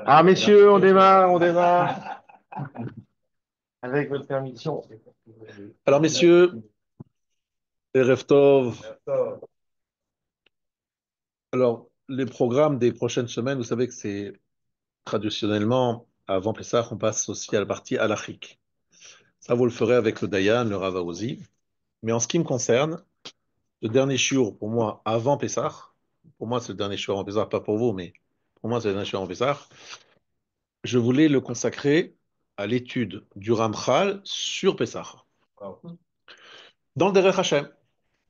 Ah, messieurs, on démarre avec votre permission. Alors, messieurs, Erev Tov. Alors, les programmes des prochaines semaines, vous savez que c'est traditionnellement, avant Pessah, on passe aussi à la partie halachique. Ça, vous le ferez avec le Dayan, le Rav Aozi. Mais en ce qui me concerne, le dernier shiur, pour moi, avant Pessah, pour moi, c'est le dernier shiur avant Pessah, pas pour vous, mais pour moi, c'est le dernier shiur avant Pessah, je voulais le consacrer à l'étude du Ramchal sur Pessah, dans le Derech Hashem,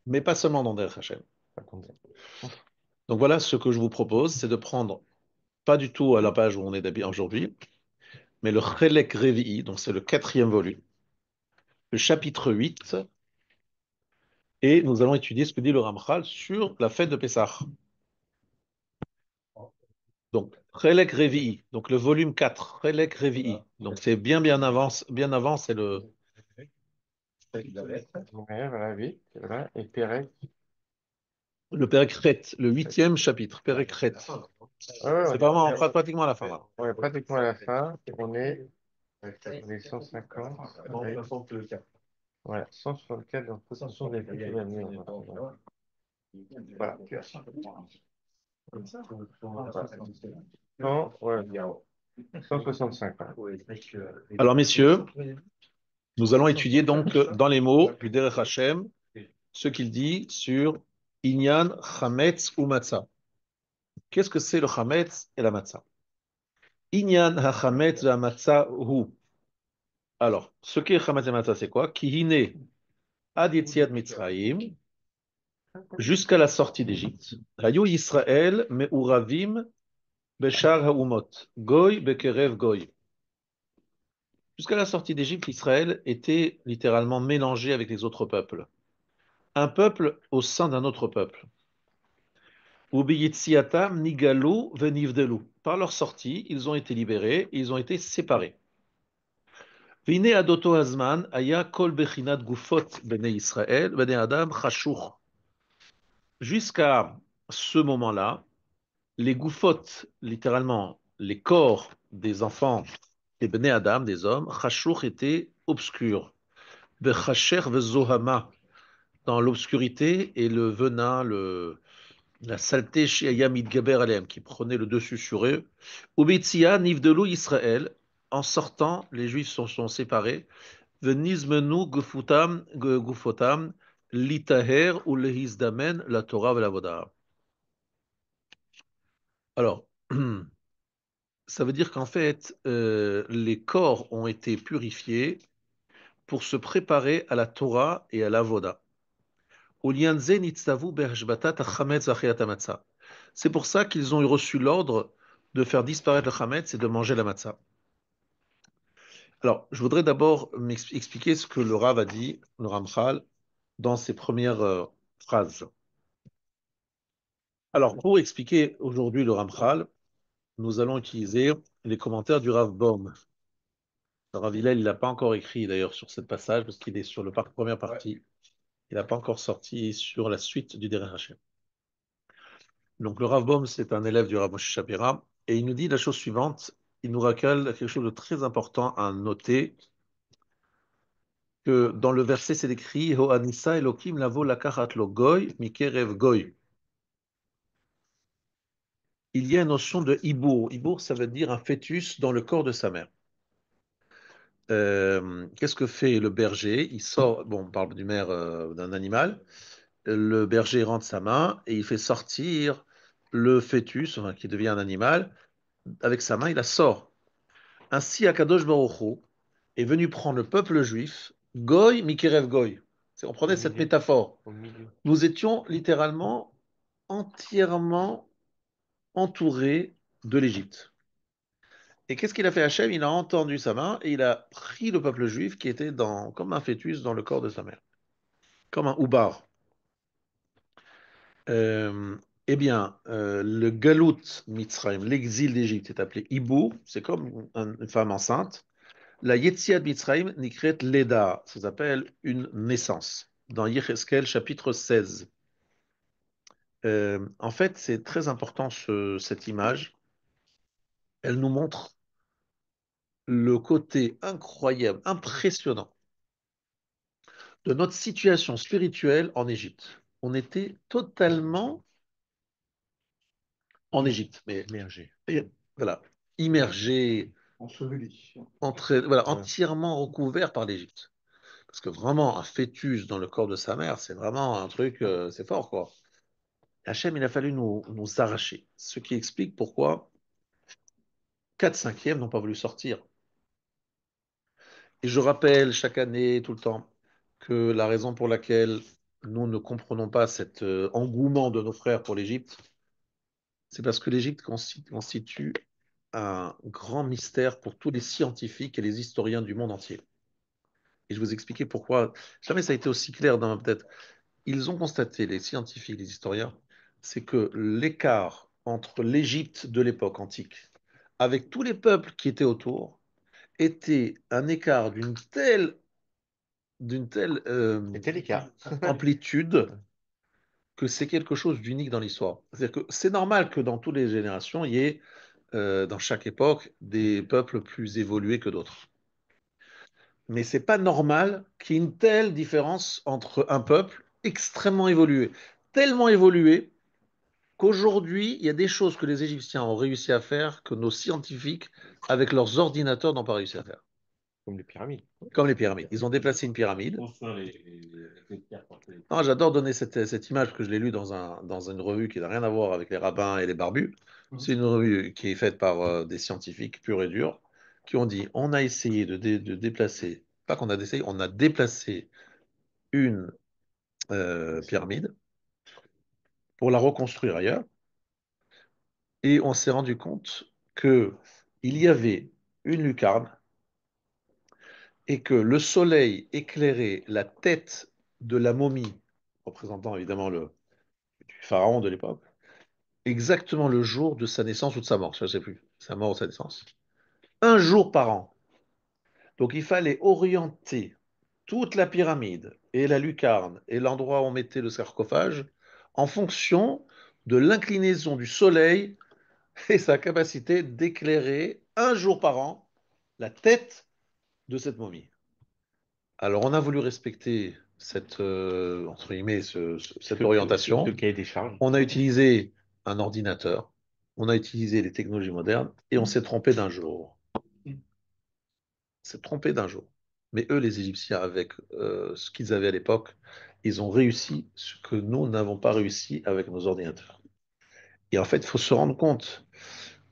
mais pas seulement dans le Derech Hashem. Donc voilà, ce que je vous propose, c'est de prendre pas du tout à la page où on est d'habitude aujourd'hui, mais le Chelek Revi'i, donc c'est le quatrième volume, le chapitre 8, et nous allons étudier ce que dit le Ramchal sur la fête de Pessah. Donc, Chelek Revi'i, donc le volume 4, Chelek Revi'i. Donc c'est bien avant, c'est Ouais, voilà, oui, voilà. Et Pérez. le Perek Chet, le huitième chapitre, Perek Chet. Ouais, ouais, C'est vraiment pratiquement à la fin, là. on est pratiquement à la fin. On est 150. Ouais, 164 dans ce sont des petits années. Voilà. Voilà. Non, ouais, 165. Alors, messieurs, nous allons étudier donc dans les mots du Derech Hashem ce qu'il dit sur Inyan, Chametz ou Matzah. Qu'est-ce que c'est le Chametz et la Matzah? Inyan ha-Chametz va hu. Alors, ce qu'est Chametz et Matzah, c'est quoi? Ki hine ad yetziat Mitzrayim, jusqu'à la sortie d'Égypte. Hayu Yisrael me'uravim beshar ha'umot, goy bekerev goy. Jusqu'à la sortie d'Égypte, Israël était littéralement mélangé avec les autres peuples. Un peuple au sein d'un autre peuple. Ubiyitsiatam nigalu venivdelu. Par leur sortie, ils ont été libérés, ils ont été séparés. Vine adoto azman aya kol bechinat gufot bene Israël bene Adam chashuch. Jusqu'à ce moment-là, les goufotes, littéralement les corps des enfants des bene Adam, des hommes, chashuch étaient obscurs. Bechacher vezohama, dans l'obscurité et le venin, la saleté chez Ayam Gaber Alem, qui prenait le dessus sur eux. Ubitzia nivdelou Israël, en sortant, les Juifs sont séparés. Venizmenu gufotam, litaher ou lehizdamen, la Torah la voda. Alors, ça veut dire qu'en fait, les corps ont été purifiés pour se préparer à la Torah et à la voda. C'est pour ça qu'ils ont eu reçu l'ordre de faire disparaître le chametz et de manger la matzah. Alors, je voudrais d'abord expliquer ce que le Rav a dit, le Ramchal, dans ses premières phrases. Alors, pour expliquer aujourd'hui le Ramchal, nous allons utiliser les commentaires du Rav Baum. Le Rav Hillel, il n'a pas encore écrit d'ailleurs sur ce passage parce qu'il est sur la première partie. Il n'a pas encore sorti sur la suite du Derech Hashem. Donc le Rav Baum, c'est un élève du Rav Moshe Shapira, et il nous dit la chose suivante, il nous rappelle quelque chose de très important à noter, que dans le verset c'est écrit Ho anissa Elokim lavo lakachat lo goy mikerev goy. Il y a une notion de hibour. Hibour, ça veut dire un fœtus dans le corps de sa mère. Qu'est-ce que fait le berger? Il sort, bon, on parle du mère d'un animal, le berger rentre sa main et il fait sortir le fœtus, enfin, qui devient un animal, avec sa main, il la sort. Ainsi, Akadosh Baruch Hu est venu prendre le peuple juif, Goy Mikerev Goy. On prenait cette métaphore. Au milieu. Nous étions littéralement entièrement entourés de l'Égypte. Et qu'est-ce qu'il a fait Hachem? Il a entendu sa main et il a pris le peuple juif qui était comme un fœtus dans le corps de sa mère, comme un oubar. Euh, le Galout Mitzrayim, l'exil d'Égypte, est appelé Hibou, c'est comme une femme enceinte. La Yetziat Mitzrayim Nikret Leda, ça s'appelle une naissance, dans Yecheskel chapitre 16. En fait, c'est très important cette image. Elle nous montre le côté incroyable, impressionnant de notre situation spirituelle en Égypte. On était totalement en Égypte, mais Immergé. voilà, immergé, Enseveli. voilà, Ouais. entièrement recouvert par l'Égypte. Parce que vraiment, un fœtus dans le corps de sa mère, c'est vraiment un truc, c'est fort, quoi. Hachem, il a fallu nous arracher. Ce qui explique pourquoi 4 cinquièmes n'ont pas voulu sortir. Et je rappelle chaque année, tout le temps, que la raison pour laquelle nous ne comprenons pas cet engouement de nos frères pour l'Égypte, c'est parce que l'Égypte constitue un grand mystère pour tous les scientifiques et les historiens du monde entier. Et je vais vous expliquer pourquoi. Jamais ça a été aussi clair dans ma tête. Ils ont constaté, les scientifiques, les historiens, c'est que l'écart entre l'Égypte de l'époque antique, avec tous les peuples qui étaient autour, était un écart d'une telle C'était l'écart. amplitude que c'est quelque chose d'unique dans l'histoire. C'est-à-dire que c'est normal que dans toutes les générations, il y ait, dans chaque époque, des peuples plus évolués que d'autres. Mais c'est pas normal qu'il y ait une telle différence entre un peuple extrêmement évolué, tellement évolué qu'aujourd'hui, il y a des choses que les Égyptiens ont réussi à faire que nos scientifiques, avec leurs ordinateurs, n'ont pas réussi à faire. Comme les pyramides. Comme les pyramides. Ils ont déplacé une pyramide. Ah, j'adore donner cette image parce que je l'ai lue dans une revue qui n'a rien à voir avec les rabbins et les barbus. C'est une revue qui est faite par des scientifiques purs et durs qui ont dit on a essayé de déplacer, pas qu'on a essayé, on a déplacé une pyramide pour la reconstruire ailleurs et on s'est rendu compte que il y avait une lucarne et que le soleil éclairait la tête de la momie, représentant évidemment le pharaon de l'époque, exactement le jour de sa naissance ou de sa mort, je ne sais plus, sa mort ou sa naissance. Un jour par an. Donc il fallait orienter toute la pyramide et la lucarne et l'endroit où on mettait le sarcophage en fonction de l'inclinaison du soleil et sa capacité d'éclairer un jour par an la tête de cette momie. Alors on a voulu respecter cette, entre guillemets, cette orientation. Ce cahier des charges. On a utilisé un ordinateur, on a utilisé les technologies modernes et on s'est trompé d'un jour. S'est trompé d'un jour. Mais eux, les Égyptiens, avec ce qu'ils avaient à l'époque, ils ont réussi ce que nous n'avons pas réussi avec nos ordinateurs. Et en fait, il faut se rendre compte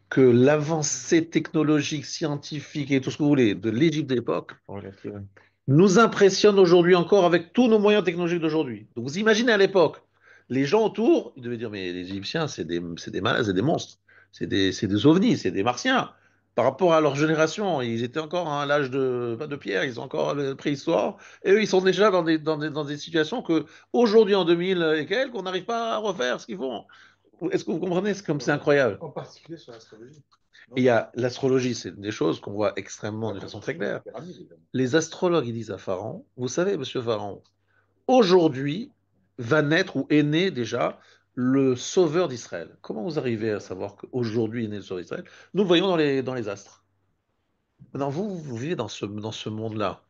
que l'avancée technologique, scientifique et tout ce que vous voulez de l'Égypte de l'époque Relative. nous impressionne aujourd'hui encore avec tous nos moyens technologiques d'aujourd'hui. Donc vous imaginez à l'époque, les gens autour, ils devaient dire, mais les Égyptiens, c'est des malades, c'est des monstres, c'est des ovnis, c'est des martiens. Par rapport à leur génération, ils étaient encore à l'âge de, pas de pierre, ils sont encore à la préhistoire, et eux, ils sont déjà dans des situations que, aujourd'hui, en 2000 et quelques, on n'arrive pas à refaire ce qu'ils font. Est-ce que vous comprenez? C'est comme c'est incroyable. En particulier sur l'astrologie. Et il y a l'astrologie, c'est des choses qu'on voit extrêmement de façon très claire. Les astrologues, ils disent à Pharaon, vous savez, monsieur Pharaon, aujourd'hui va naître ou est né déjà le sauveur d'Israël. Comment vous arrivez à savoir qu'aujourd'hui est né le sauveur d'Israël? Nous le voyons dans les astres. Maintenant, vous vivez dans ce monde-là.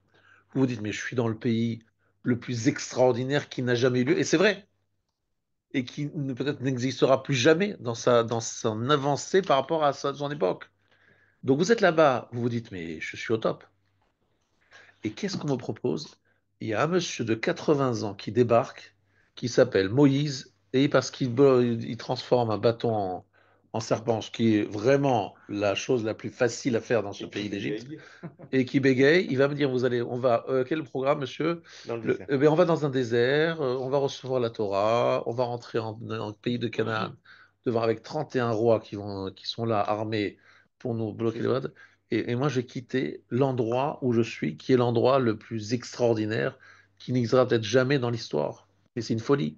Vous vous dites, mais je suis dans le pays le plus extraordinaire qui n'a jamais eu lieu. Et c'est vrai. Et qui peut-être n'existera plus jamais dans son avancée par rapport à son époque. Donc vous êtes là-bas, vous vous dites, mais je suis au top. Et qu'est-ce qu'on me propose? Il y a un monsieur de 80 ans qui débarque, qui s'appelle Moïse, et parce qu'il transforme un bâton en serpent, ce qui est vraiment la chose la plus facile à faire dans ce pays d'Égypte, et qui bégaye, il va me dire, quel est le programme, monsieur? Dans le désert. Eh bien, on va dans un désert, on va recevoir la Torah, on va rentrer dans le pays de Canaan, devant avec 31 rois qui sont là, armés, pour nous bloquer les routes. Et moi, j'ai quitté l'endroit où je suis, qui est l'endroit le plus extraordinaire, qui n'existera peut-être jamais dans l'histoire. Et c'est une folie.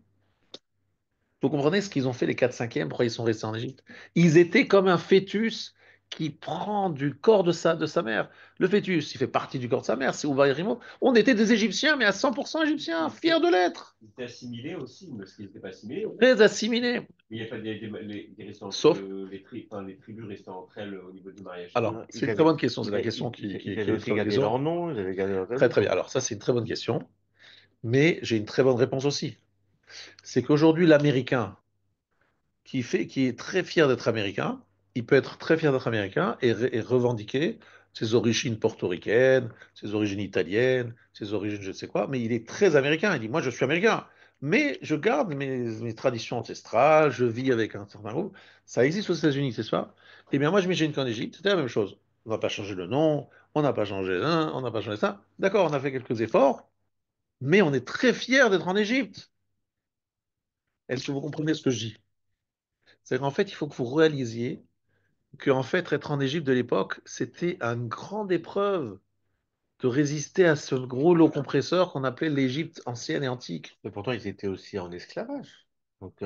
Vous comprenez ce qu'ils ont fait les 4 cinquièmes, pourquoi ils sont restés en Égypte? Ils étaient comme un fœtus qui prend du corps de sa mère. Le fœtus, il fait partie du corps de sa mère, c'est Ouva Yerimo. On était des Égyptiens, mais à 100% Égyptiens, fiers de l'être. Ils étaient assimilés aussi, parce qu'ils n'étaient pas assimilés. Très assimilés. Mais il n'y a pas des restés entre Sauf, les tribus restant entre elles au niveau du mariage alors, civil. c'est une très bonne question, c'est la question Ils qui avaient est aussi sur la gardé question. leur nom, ils avaient gardé leur Très très tradition. bien. Alors ça, c'est une très bonne question, mais j'ai une très bonne réponse aussi. C'est qu'aujourd'hui, l'Américain, qui est très fier d'être américain. Il peut être très fier d'être américain et revendiquer ses origines portoricaines, ses origines italiennes, ses origines je ne sais quoi, mais il est très américain. Il dit, moi je suis américain, mais je garde mes traditions ancestrales, je vis avec un certain groupe. Ça existe aux États-Unis, c'est ça? Eh bien moi je m'imagine qu'en Égypte, c'était la même chose. On n'a pas changé le nom, on n'a pas changé un, on n'a pas changé ça. D'accord, on a fait quelques efforts, mais on est très fier d'être en Égypte. Est-ce que vous comprenez ce que je dis? C'est qu'en fait, il faut que vous réalisiez que en fait, être en Égypte de l'époque, c'était une grande épreuve de résister à ce gros lot compresseur qu'on appelait l'Égypte ancienne et antique. Et pourtant, ils étaient aussi en esclavage. Donc,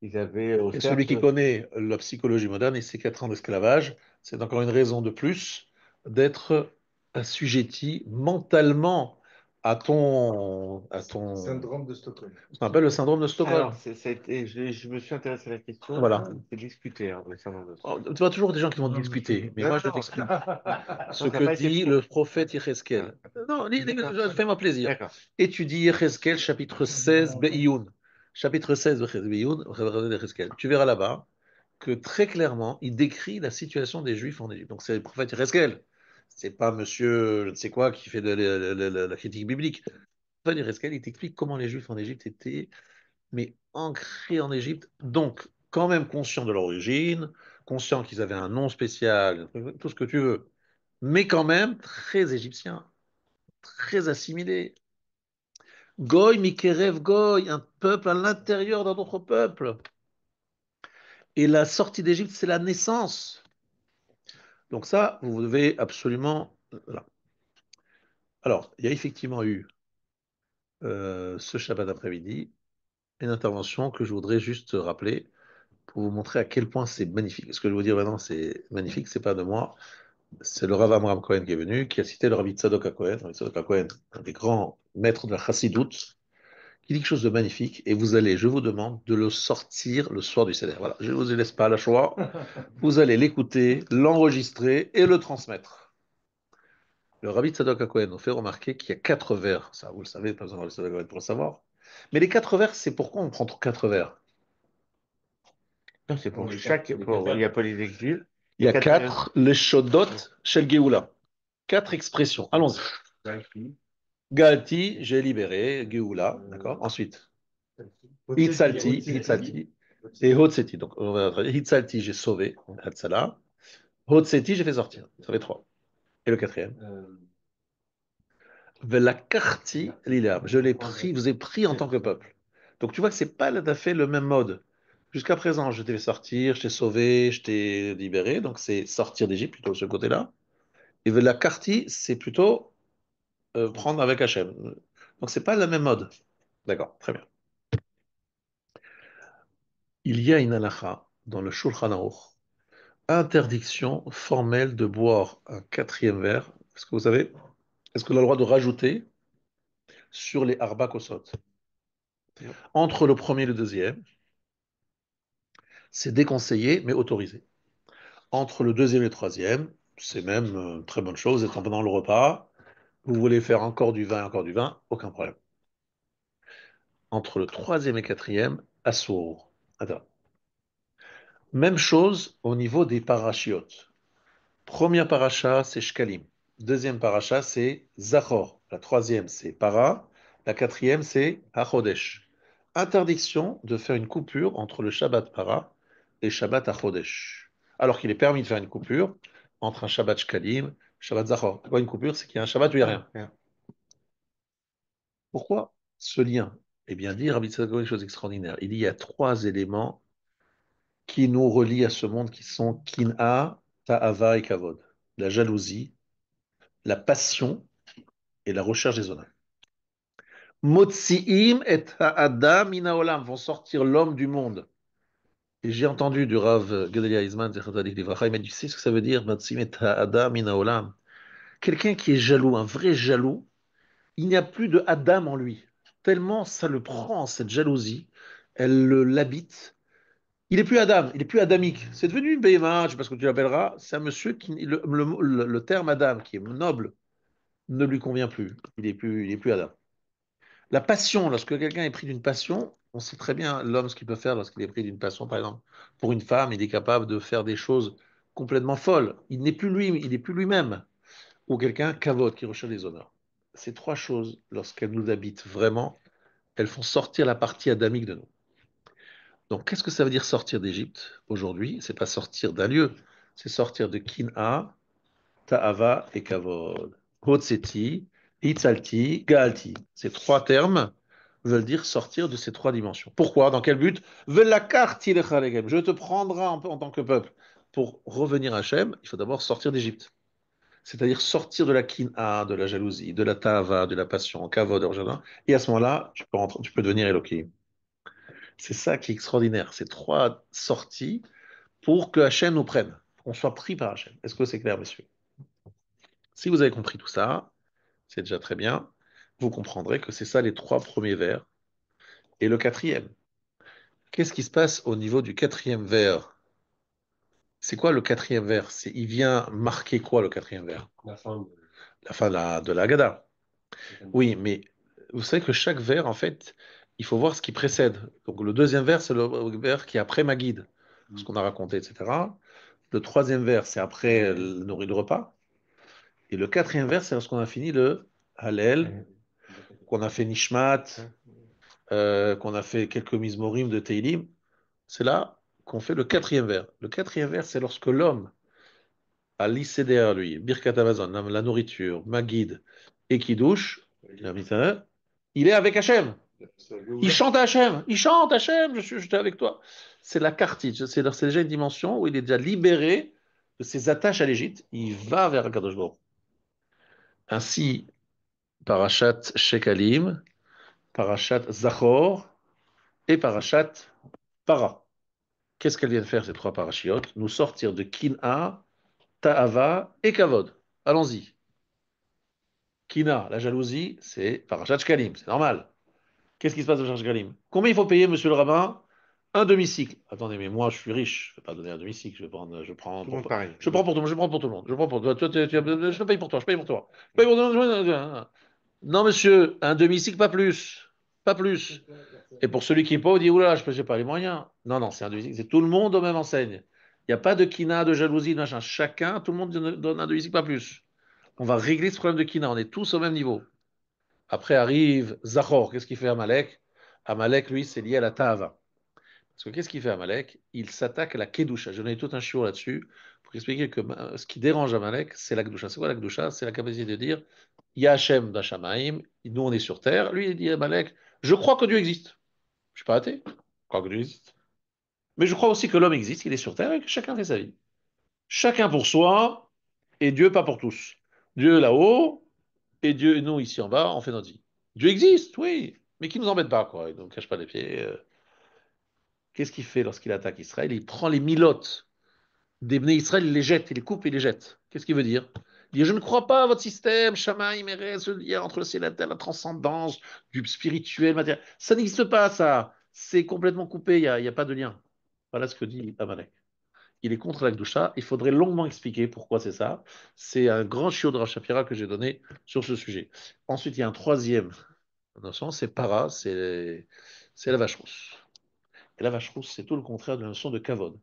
ils avaient, Et celui certes, qui connaît la psychologie moderne et ses 4 ans d'esclavage, c'est encore une raison de plus d'être assujetti mentalement à ton, syndrome de Stockholm. ce qu'on appelle le syndrome de Alors, Stockholm. je me suis intéressé à la question, Voilà. c'est discuté, hein, le syndrome de Alors, Stockholm. tu vois toujours des gens qui vont discuter, mais Non, moi non, je non. t'explique ce Non, ça n'a que pas été dit le prouvé. prophète Ah, Yecheskel. Non, d'accord, fais-moi plaisir. d'accord. Étudie Yecheskel, chapitre 16, Be'iyun. Chapitre 16 de Be'iyun, Yecheskel. Tu verras là-bas que très clairement, il décrit la situation des Juifs en Égypte. Donc c'est le prophète Yecheskel. C'est pas monsieur, je ne sais quoi, qui fait de la critique biblique. Le prophète Yecheskel, il t'explique comment les Juifs en Égypte étaient mais ancrés en Égypte, donc quand même conscients de leur origine, conscients qu'ils avaient un nom spécial, tout ce que tu veux, mais quand même très égyptiens, très assimilés. Goy, Mikerev, Goy, un peuple à l'intérieur d'un autre peuple. Et la sortie d'Égypte, c'est la naissance. Donc ça, vous devez absolument... Voilà. Alors, il y a effectivement eu ce Shabbat après-midi une intervention que je voudrais juste rappeler pour vous montrer à quel point c'est magnifique. Ce que je veux dire maintenant, c'est magnifique, c'est pas de moi, c'est le Rav Amram Cohen qui est venu, qui a cité le Rabbi Tzadok HaKohen, Rabbi Tzadok HaKohen, un des grands maîtres de la Chassidoute, qui dit quelque chose de magnifique, et vous allez, je vous demande, de le sortir le soir du Seder. Voilà, je ne vous laisse pas la choix, vous allez l'écouter, l'enregistrer et le transmettre. Le Rabbi Tzadok HaKohen nous fait remarquer qu'il y a 4 vers, ça vous le savez, pas besoin de Rabbi Tzadok HaKohen pour le savoir, mais les 4 vers, c'est pourquoi on prend 4 vers. Non, c'est Il pour chaque, il y a pas les exiles, y les a quatre périodes. 4 les Shodot Shel Geoula, 4 expressions. Allons-y. Galti, j'ai libéré, Geoula, d'accord. Ensuite, Hitzalti, Hitzalti, et Hotseti. Donc, on va traduire. Hitzalti, j'ai sauvé, Hatsala. Hotseti, j'ai fait sortir. Ça fait 3. Et le quatrième. Velakarti, Liliam. Je l'ai pris, vous ai pris en tant que peuple. Donc, tu vois que c'est pas tout à fait le même mode. Jusqu'à présent, je t'ai fait sortir, je t'ai sauvé, je t'ai libéré. Donc, c'est sortir d'Égypte, plutôt de ce côté-là. Et Velakarti, c'est plutôt prendre avec Hachem. Donc, c'est pas le même mode. D'accord, très bien. Il y a une halakha dans le Shulchan Aruch, interdiction formelle de boire un quatrième verre. Est-ce que vous savez, est-ce qu'on a le droit de rajouter sur les arba kosot? Entre le premier et le deuxième, c'est déconseillé, mais autorisé. Entre le deuxième et le troisième, c'est même une très bonne chose, étant pendant le repas, vous voulez faire encore du vin, aucun problème. Entre le troisième et quatrième, assour. Attends. Même chose au niveau des parachiotes. Première paracha, c'est Shkalim. Deuxième paracha, c'est Zachor. La troisième, c'est Para. La quatrième, c'est Achodesh. Interdiction de faire une coupure entre le Shabbat Para et Shabbat Achodesh. Alors qu'il est permis de faire une coupure entre un Shabbat Shkalim, Shabbat Zachor. Quoi, une coupure, c'est qu'il y a un Shabbat où il n'y a rien. Pourquoi ce lien? Eh bien, dire Rabbi Tzadok une chose extraordinaire. Il y a 3 éléments qui nous relient à ce monde qui sont Kin'a, Ta'ava et Kavod. La jalousie, la passion et la recherche des honneurs. Motsiim et ha'adam minaolam vont sortir l'homme du monde. Et j'ai entendu du Rav Gedalia Izman, Zechar Tzadik Livracha, il m'a dit, tu sais ce que ça veut dire, Matsim et Adam in haolam? Quelqu'un qui est jaloux, un vrai jaloux, il n'y a plus de Adam en lui. Tellement ça le prend, cette jalousie, l'habite. Il n'est plus Adam, il n'est plus adamique. C'est devenu une BMA, je ne sais pas ce que tu l'appelleras. C'est un monsieur qui, le terme Adam, qui est noble, ne lui convient plus. Il est plus Adam. La passion, lorsque quelqu'un est pris d'une passion, on sait très bien l'homme ce qu'il peut faire lorsqu'il est pris d'une passion. Par exemple, pour une femme, il est capable de faire des choses complètement folles. Il n'est plus lui, il n'est plus lui-même. Ou quelqu'un, cavote, qui recherche les honneurs. Ces trois choses, lorsqu'elles nous habitent vraiment, elles font sortir la partie adamique de nous. Donc, qu'est-ce que ça veut dire sortir d'Égypte aujourd'hui? C'est pas sortir d'un lieu, c'est sortir de Kin'a, Ta'ava et Kavod. Hotseti, Itzalti, Gaalti. Ces trois termes veulent dire sortir de ces trois dimensions. Pourquoi? Dans quel but? Velakarti lechalegem. Je te prendrai en tant que peuple. Pour revenir à Hachem, il faut d'abord sortir d'Égypte. C'est-à-dire sortir de la Kin'a, de la jalousie, de la Ta'ava, de la passion, Kavod, Orjana. Et à ce moment-là, tu peux devenir Elohim. C'est ça qui est extraordinaire. Ces trois sorties pour que Hachem nous prenne, qu'on soit pris par Hachem. Est-ce que c'est clair, messieurs? Si vous avez compris tout ça, c'est déjà très bien. Vous comprendrez que c'est ça les trois premiers vers. Et le quatrième. Qu'est-ce qui se passe au niveau du quatrième vers? C'est quoi le quatrième vers? Il vient marquer quoi le quatrième vers? La fin de la Haggadah. Oui, mais vous savez que chaque vers, en fait, il faut voir ce qui précède. Donc le deuxième vers, c'est le vers qui est après Maguide, ce qu'on a raconté, etc. Le troisième vers, c'est après le repas. Et le quatrième vers, c'est lorsqu'on a fini le Hallel, qu'on a fait Nishmat, qu'on a fait quelques Mizmorim de Teilim. C'est là qu'on fait le quatrième vers. Le quatrième vers, c'est lorsque l'homme a lissé derrière lui, Birkat Hamazon, la nourriture, Magid et Kiddush, il est avec Hachem. Il chante à Hachem. Il chante Hachem, j'étais avec toi. C'est la cartide. C'est déjà une dimension où il est déjà libéré de ses attaches à l'Égypte. Il va vers Akadosh Baruch. Ainsi, Parashat Shekalim, Parashat Zachor et Parashat Para. Qu'est-ce qu'elles viennent faire, ces trois parachiotes? Nous sortir de Kina, Ta'ava et Kavod. Allons-y. Kina, la jalousie, c'est Parashat Shkalim, c'est normal. Qu'est-ce qui se passe au Parashat Shkalim? Combien il faut payer, monsieur le rabbin? Un demi-cycle. Attendez, mais moi, je suis riche. Je ne vais pas donner un demi-cycle. Je prends Tout le monde pareil. je prends pour tout le monde. Je prends pour tout le monde. Je prends pour toi. Je paye pour toi. Je paye pour toi. Je paye pour toi. Non, monsieur, un demi-cycle, pas plus. Pas plus. Et pour celui qui est pauvre, il dit, oula, je n'ai pas les moyens. Non, non, c'est un demi-cycle. C'est tout le monde aux mêmes enseignes. Il n'y a pas de kina, de jalousie, de machin. Chacun, tout le monde donne un demi-cycle, pas plus. On va régler ce problème de kina. On est tous au même niveau. Après arrive Zachor. Qu'est-ce qu'il fait Amalek? Amalek, lui, c'est lié à la Tava. Parce que qu'est-ce qu'il fait Amalek? Il s'attaque à la Kedusha. Je ai tout un chiot là-dessus pour expliquer que ce qui dérange Amalek, c'est la Kedusha. C'est quoi la Kedusha? C'est la capacité de dire, il y a Hachem d'Hashamaïm, nous on est sur terre. Lui, il dit Amalek, je crois que Dieu existe. Je ne suis pas athée. Je crois que Dieu existe. Mais je crois aussi que l'homme existe, qu'il est sur terre et que chacun fait sa vie. Chacun pour soi et Dieu pas pour tous. Dieu là-haut et Dieu, nous ici en bas, on fait notre vie. Dieu existe, oui, mais qui nous embête pas, quoi. Il ne nous cache pas les pieds. Qu'est-ce qu'il fait lorsqu'il attaque Israël? Il prend les milotes des Bnei Israël, il les jette, il les coupe et il les jette. Qu'est-ce qu'il veut dire? Il dit, je ne crois pas à votre système, Shamaï, Mérez, ce lien entre le ciel et la terre, la transcendance, du spirituel, matériel. Ça n'existe pas, ça. C'est complètement coupé, il y a pas de lien. Voilà ce que dit Amalek. Il est contre la Gdusha. Il faudrait longuement expliquer pourquoi c'est ça. C'est un grand chiot de Rav Shapira que j'ai donné sur ce sujet. Ensuite, il y a un troisième notion, c'est para, c'est la vache rousse. Et la vache rousse, c'est tout le contraire de la notion de kavod.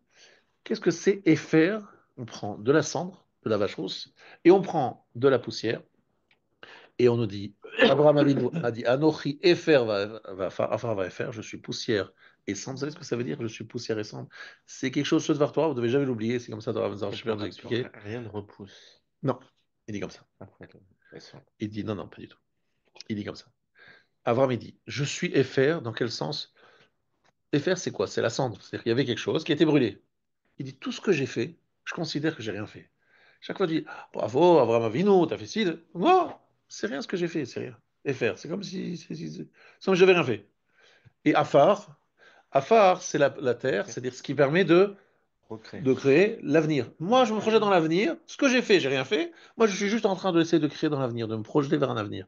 Qu'est-ce que c'est Efer? On prend de la cendre, de la vache rousse, et on prend de la poussière, et on nous dit, Abraham Avinu a dit, Anochi Efer va Efer, je suis poussière et cendre. Vous savez ce que ça veut dire, je suis poussière et cendre? C'est quelque chose de Vartora, vous ne devez jamais l'oublier, c'est comme ça, je vais vous expliquer. Rien ne repousse. Non, il dit comme ça. Après, Il dit, non, non, pas du tout. Il dit comme ça. Abraham, il dit, je suis Efer, dans quel sens? Efer, c'est quoi? C'est la cendre. C'est-à-dire qu'il y avait quelque chose qui était brûlé. Il dit, tout ce que j'ai fait, je considère que j'ai rien fait. Chaque fois, il dit, bravo, Abraham Avinu, t'as fait ci. Non, c'est rien ce que j'ai fait, c'est rien. Et faire, c'est comme si j'avais rien fait. Et Afar, Afar, c'est la terre, Ok. c'est-à-dire ce qui permet Recréer. de créer l'avenir. Moi, je me projette dans l'avenir. Ce que j'ai fait, j'ai rien fait. Moi, je suis juste en train d'essayer de créer dans l'avenir, de me projeter vers un avenir.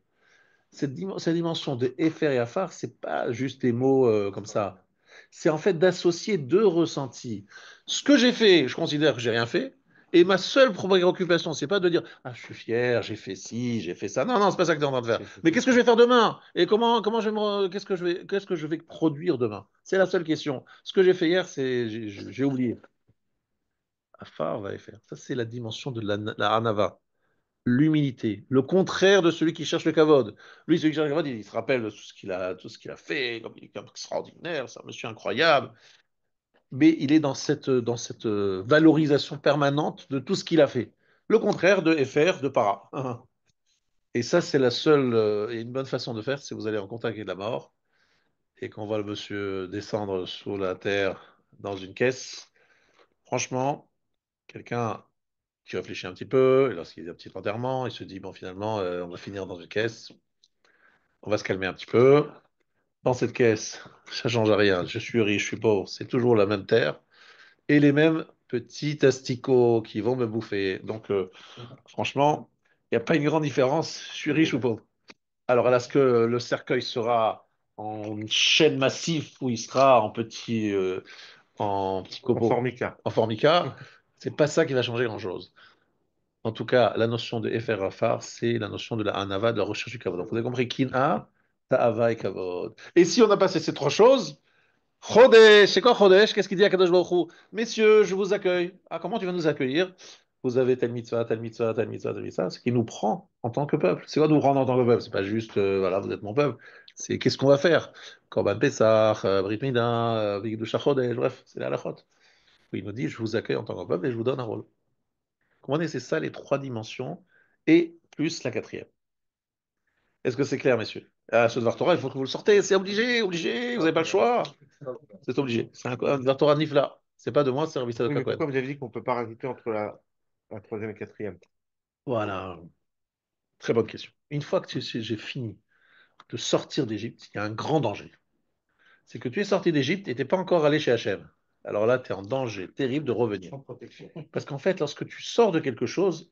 Cette dimension de Efer et Afar, c'est pas juste des mots comme ça. C'est en fait d'associer deux ressentis. Ce que j'ai fait, je considère que j'ai rien fait. Et ma seule préoccupation, c'est pas de dire ah je suis fier, j'ai fait ci, j'ai fait ça. Non non, c'est pas ça que tu es en train de faire. Quelque Mais chose qu'est-ce que je vais faire demain? Et comment je vais qu'est-ce que je vais produire demain? C'est la seule question. Ce que j'ai fait hier, c'est j'ai oublié. Afar va faire. Ça c'est la dimension de la Hanava, l'humilité, le contraire de celui qui cherche le kavod. Lui, celui qui cherche le kavod, il se rappelle de tout ce qu'il a fait, comme il est extraordinaire, c'est un monsieur incroyable, mais il est dans cette valorisation permanente de tout ce qu'il a fait. Le contraire de FR, de para. Et ça, c'est la seule et une bonne façon de faire, c'est vous allez en contact avec la mort et qu'on voit le monsieur descendre sous la terre dans une caisse. Franchement, quelqu'un qui réfléchit un petit peu, et lorsqu'il y a un petit enterrement, il se dit, bon, finalement, on va finir dans une caisse, on va se calmer un petit peu. Dans cette caisse, ça change rien. Je suis riche, je suis pauvre, c'est toujours la même terre et les mêmes petits asticots qui vont me bouffer. Donc, franchement, il n'y a pas une grande différence. Je suis riche ou pauvre. Alors, est-ce que le cercueil sera en chaîne massive ou il sera en petit en copeaux, formica. en formica? C'est pas ça qui va changer grand-chose. En tout cas, la notion de Efer Rafar, c'est la notion de la Hanava, de la recherche du Kavod. Donc, vous avez compris, Kin'a, Ta'ava et Kavod. Et si on a passé ces trois choses, Chodesh, c'est quoi Chodesh? Qu'est-ce qu'il dit à Kadosh Baruch Hu? Messieurs, je vous accueille. Ah, comment tu vas nous accueillir? Vous avez telle mitzvah, telle mitzvah, telle mitzvah, telle mitzvah. Ce qui nous prend en tant que peuple. C'est quoi nous prendre en tant que peuple? C'est pas juste, voilà, vous êtes mon peuple. C'est qu'est-ce qu'on va faire? Korban Pesach, Brit Mila, Vigdusha Chodesh, bref, c'est la halachot. Il nous dit, je vous accueille en tant que peuple et je vous donne un rôle. Comprenez, c'est ça les trois dimensions et plus la quatrième. Est-ce que c'est clair, messieurs? Ah, ce Dvar Torah, il faut que vous le sortez, c'est obligé, obligé, vous n'avez pas le choix. C'est obligé. C'est un Dvar Torah nifla. C'est pas de moi, c'est Rabbi Sadok Oui, mais Hakohen. pourquoi vous avez dit qu'on ne peut pas rajouter entre la troisième et quatrième? Voilà, très bonne question. Une fois que j'ai fini de sortir d'Égypte, il y a un grand danger. C'est que tu es sorti d'Égypte et tu n'es pas encore allé chez Hachem. Alors là, tu es en danger terrible de revenir. Sans protection. Parce qu'en fait, lorsque tu sors de quelque chose,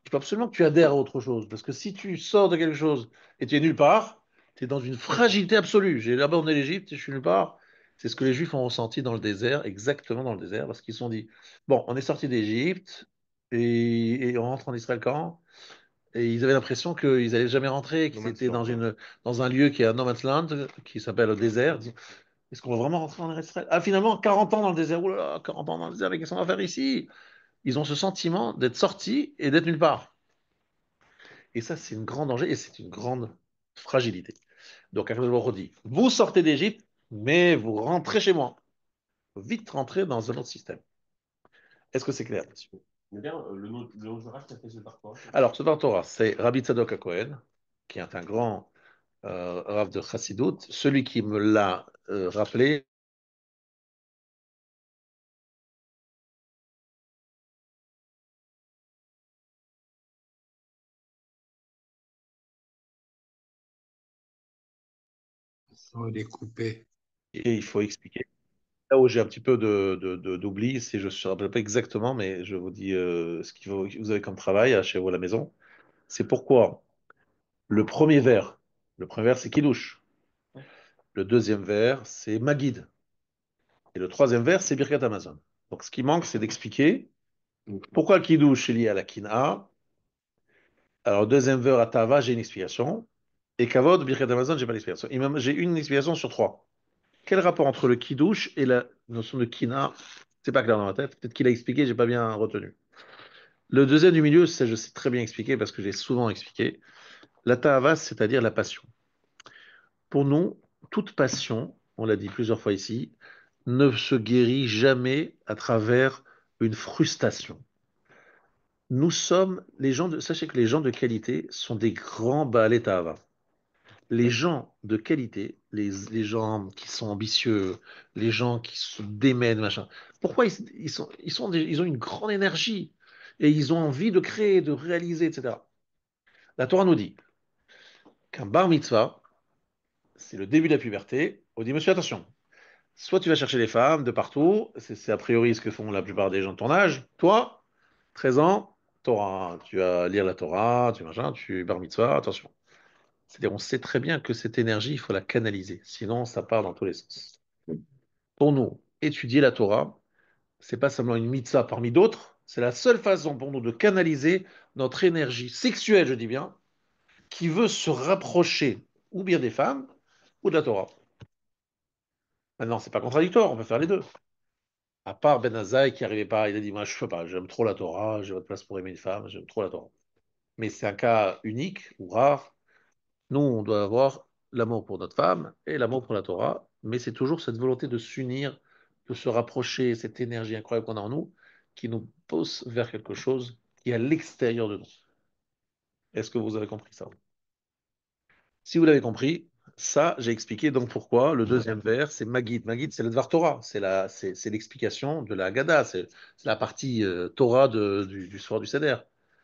il faut absolument que tu adhères à autre chose. Parce que si tu sors de quelque chose et tu es nulle part, tu es dans une fragilité absolue. J'ai abandonné l'Égypte et je suis nulle part. C'est ce que les Juifs ont ressenti dans le désert, exactement dans le désert, parce qu'ils se sont dit, bon, on est sorti d'Égypte et on rentre en Israël quand? Et ils avaient l'impression qu'ils n'allaient jamais rentrer, No qu'ils Man's étaient Land. dans un lieu qui est à No Man's Land, qui s'appelle le désert. Est-ce qu'on va vraiment rentrer en Israël? Ah, finalement, 40 ans dans le désert. Oh là là, 40 ans dans le désert, mais qu'est-ce qu'on va faire ici? Ils ont ce sentiment d'être sortis et d'être nulle part. Et ça, c'est un grand danger et c'est une grande fragilité. Donc, Akadosh Baruch Hu dit, vous sortez d'Égypte, mais vous rentrez chez moi. Vite rentrer dans un autre système. Est-ce que c'est clair, monsieur? Mais bien, le nom du Rav, ça fait ce par quoi? Alors, ce Torah, c'est Rabbi Tzadok HaKohen, qui est un grand Rav de Chassidut. Celui qui me l'a rappelé, Oh, il est coupé. et il faut expliquer. Là où j'ai un petit peu d'oubli, c'est je ne me rappelle pas exactement, mais je vous dis ce qu'il faut, vous avez comme travail chez vous à la maison. C'est pourquoi le premier vers, c'est Kiddush. Le deuxième vers, c'est Magid. Et le troisième vers, c'est Birkat Amazon. Donc ce qui manque, c'est d'expliquer pourquoi le Kiddush est lié à la Kina. Alors, le deuxième vers, à Tava, j'ai une explication. Et Kavod, Birkat Amazon, j'ai pas d'explication. J'ai une explication sur trois. Quel rapport entre le Kiddush et la notion de Kina? C'est pas clair dans ma tête. Peut-être qu'il a expliqué, j'ai pas bien retenu. Le deuxième du milieu, ça, je sais très bien expliquer parce que j'ai souvent expliqué. La Ta'ava, c'est-à-dire la passion. Pour nous, toute passion, on l'a dit plusieurs fois ici, ne se guérit jamais à travers une frustration. Nous sommes les gens de, sachez que les gens de qualité sont des grands Baalei Ta'ava. Les gens de qualité, les gens qui sont ambitieux, les gens qui se démènent, machin, pourquoi ils ont une grande énergie et ils ont envie de créer, de réaliser, etc. La Torah nous dit qu'un bar mitzvah, c'est le début de la puberté. On dit, monsieur, attention, soit tu vas chercher les femmes de partout, c'est a priori ce que font la plupart des gens de ton âge. Toi, 13 ans, Torah, tu vas lire la Torah, tu machin, tu bar mitzvah, attention. C'est-à-dire, on sait très bien que cette énergie, il faut la canaliser, sinon ça part dans tous les sens. Pour nous, étudier la Torah, c'est pas seulement une mitzvah parmi d'autres, c'est la seule façon pour nous de canaliser notre énergie sexuelle, je dis bien, qui veut se rapprocher ou bien des femmes ou de la Torah. Maintenant, c'est pas contradictoire, on peut faire les deux. À part Ben Azaï qui n'arrivait pas, il a dit, moi je peux pas, j'aime trop la Torah, j'ai votre place pour aimer une femme, j'aime trop la Torah. Mais c'est un cas unique ou rare. Nous, on doit avoir l'amour pour notre femme et l'amour pour la Torah, mais c'est toujours cette volonté de s'unir, de se rapprocher, cette énergie incroyable qu'on a en nous, qui nous pousse vers quelque chose qui est à l'extérieur de nous. Est-ce que vous avez compris ça? Si vous l'avez compris, ça, j'ai expliqué donc pourquoi le deuxième vers, c'est Maggid. Maggid, c'est le Dvar Torah, c'est l'explication de la Haggadah, c'est la partie Torah du soir du Seder.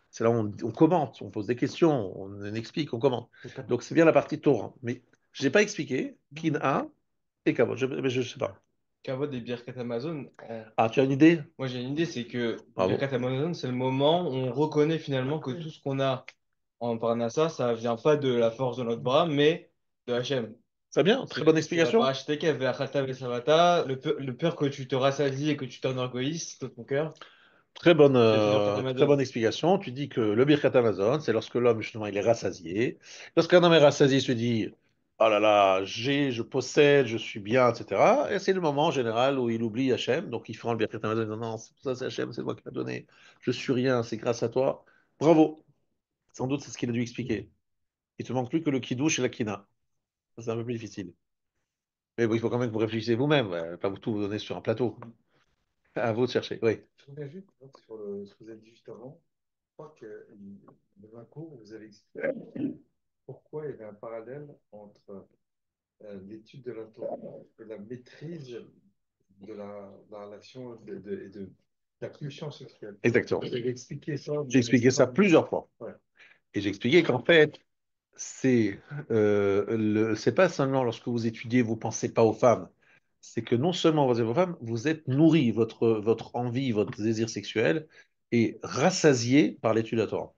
C'est là où on commente, on pose des questions, on explique, on commente. Donc c'est bien la partie Torah. Mais je n'ai pas expliqué Kin'a et Kavod. Je ne sais pas. Kavod et Birkat Amazon, Ah, tu as une idée? moi j'ai une idée, c'est que Bravo. Birkat Amazon, c'est le moment où on reconnaît finalement que tout ce qu'on a en Parnassa, ça vient pas de la force de notre bras, mais de Hachem. Très bien, très bonne C'est la explication. parache Tekev, Ve'achata Ve'shavata, le peur que tu te rassasies et que tu t'enorgueillisses de ton cœur. C'est Birkat Très Amazon. bonne explication. Tu dis que le Birkat Amazon, c'est lorsque l'homme, justement, il est rassasié. Lorsqu'un homme est rassasié, il se dit, oh là là, je possède, je suis bien, etc. Et c'est le moment, en général, où il oublie Hachem. Donc, il fera le Birkat Amazon, non, non, ça, c'est Hachem, c'est moi qui l'ai donné. Je suis rien, c'est grâce à toi. Bravo. Sans doute, c'est ce qu'il a dû expliquer. Il te manque plus que le Kiddush et la Kina. Ça, c'est un peu plus difficile. Mais bon, il faut quand même que vous réfléchissiez vous-même, pas vous tout vous donner sur un plateau. À vous de chercher. Oui. Je reviens juste sur ce que vous avez dit juste avant. Je crois que dans un cours, vous avez expliqué pourquoi il y avait un parallèle entre l'étude de la Torah et la maîtrise de la relation et de la pulsion sexuelle. Exactement. Vous avez expliqué ça. J'ai expliqué ça plusieurs fois. Ouais. Et j'ai expliqué qu'en fait, c'est pas seulement lorsque vous étudiez, vous pensez pas aux femmes. C'est que non seulement vous êtes aux femmes, vous êtes nourri, votre envie, votre désir sexuel est rassasié par l'étude de la Torah.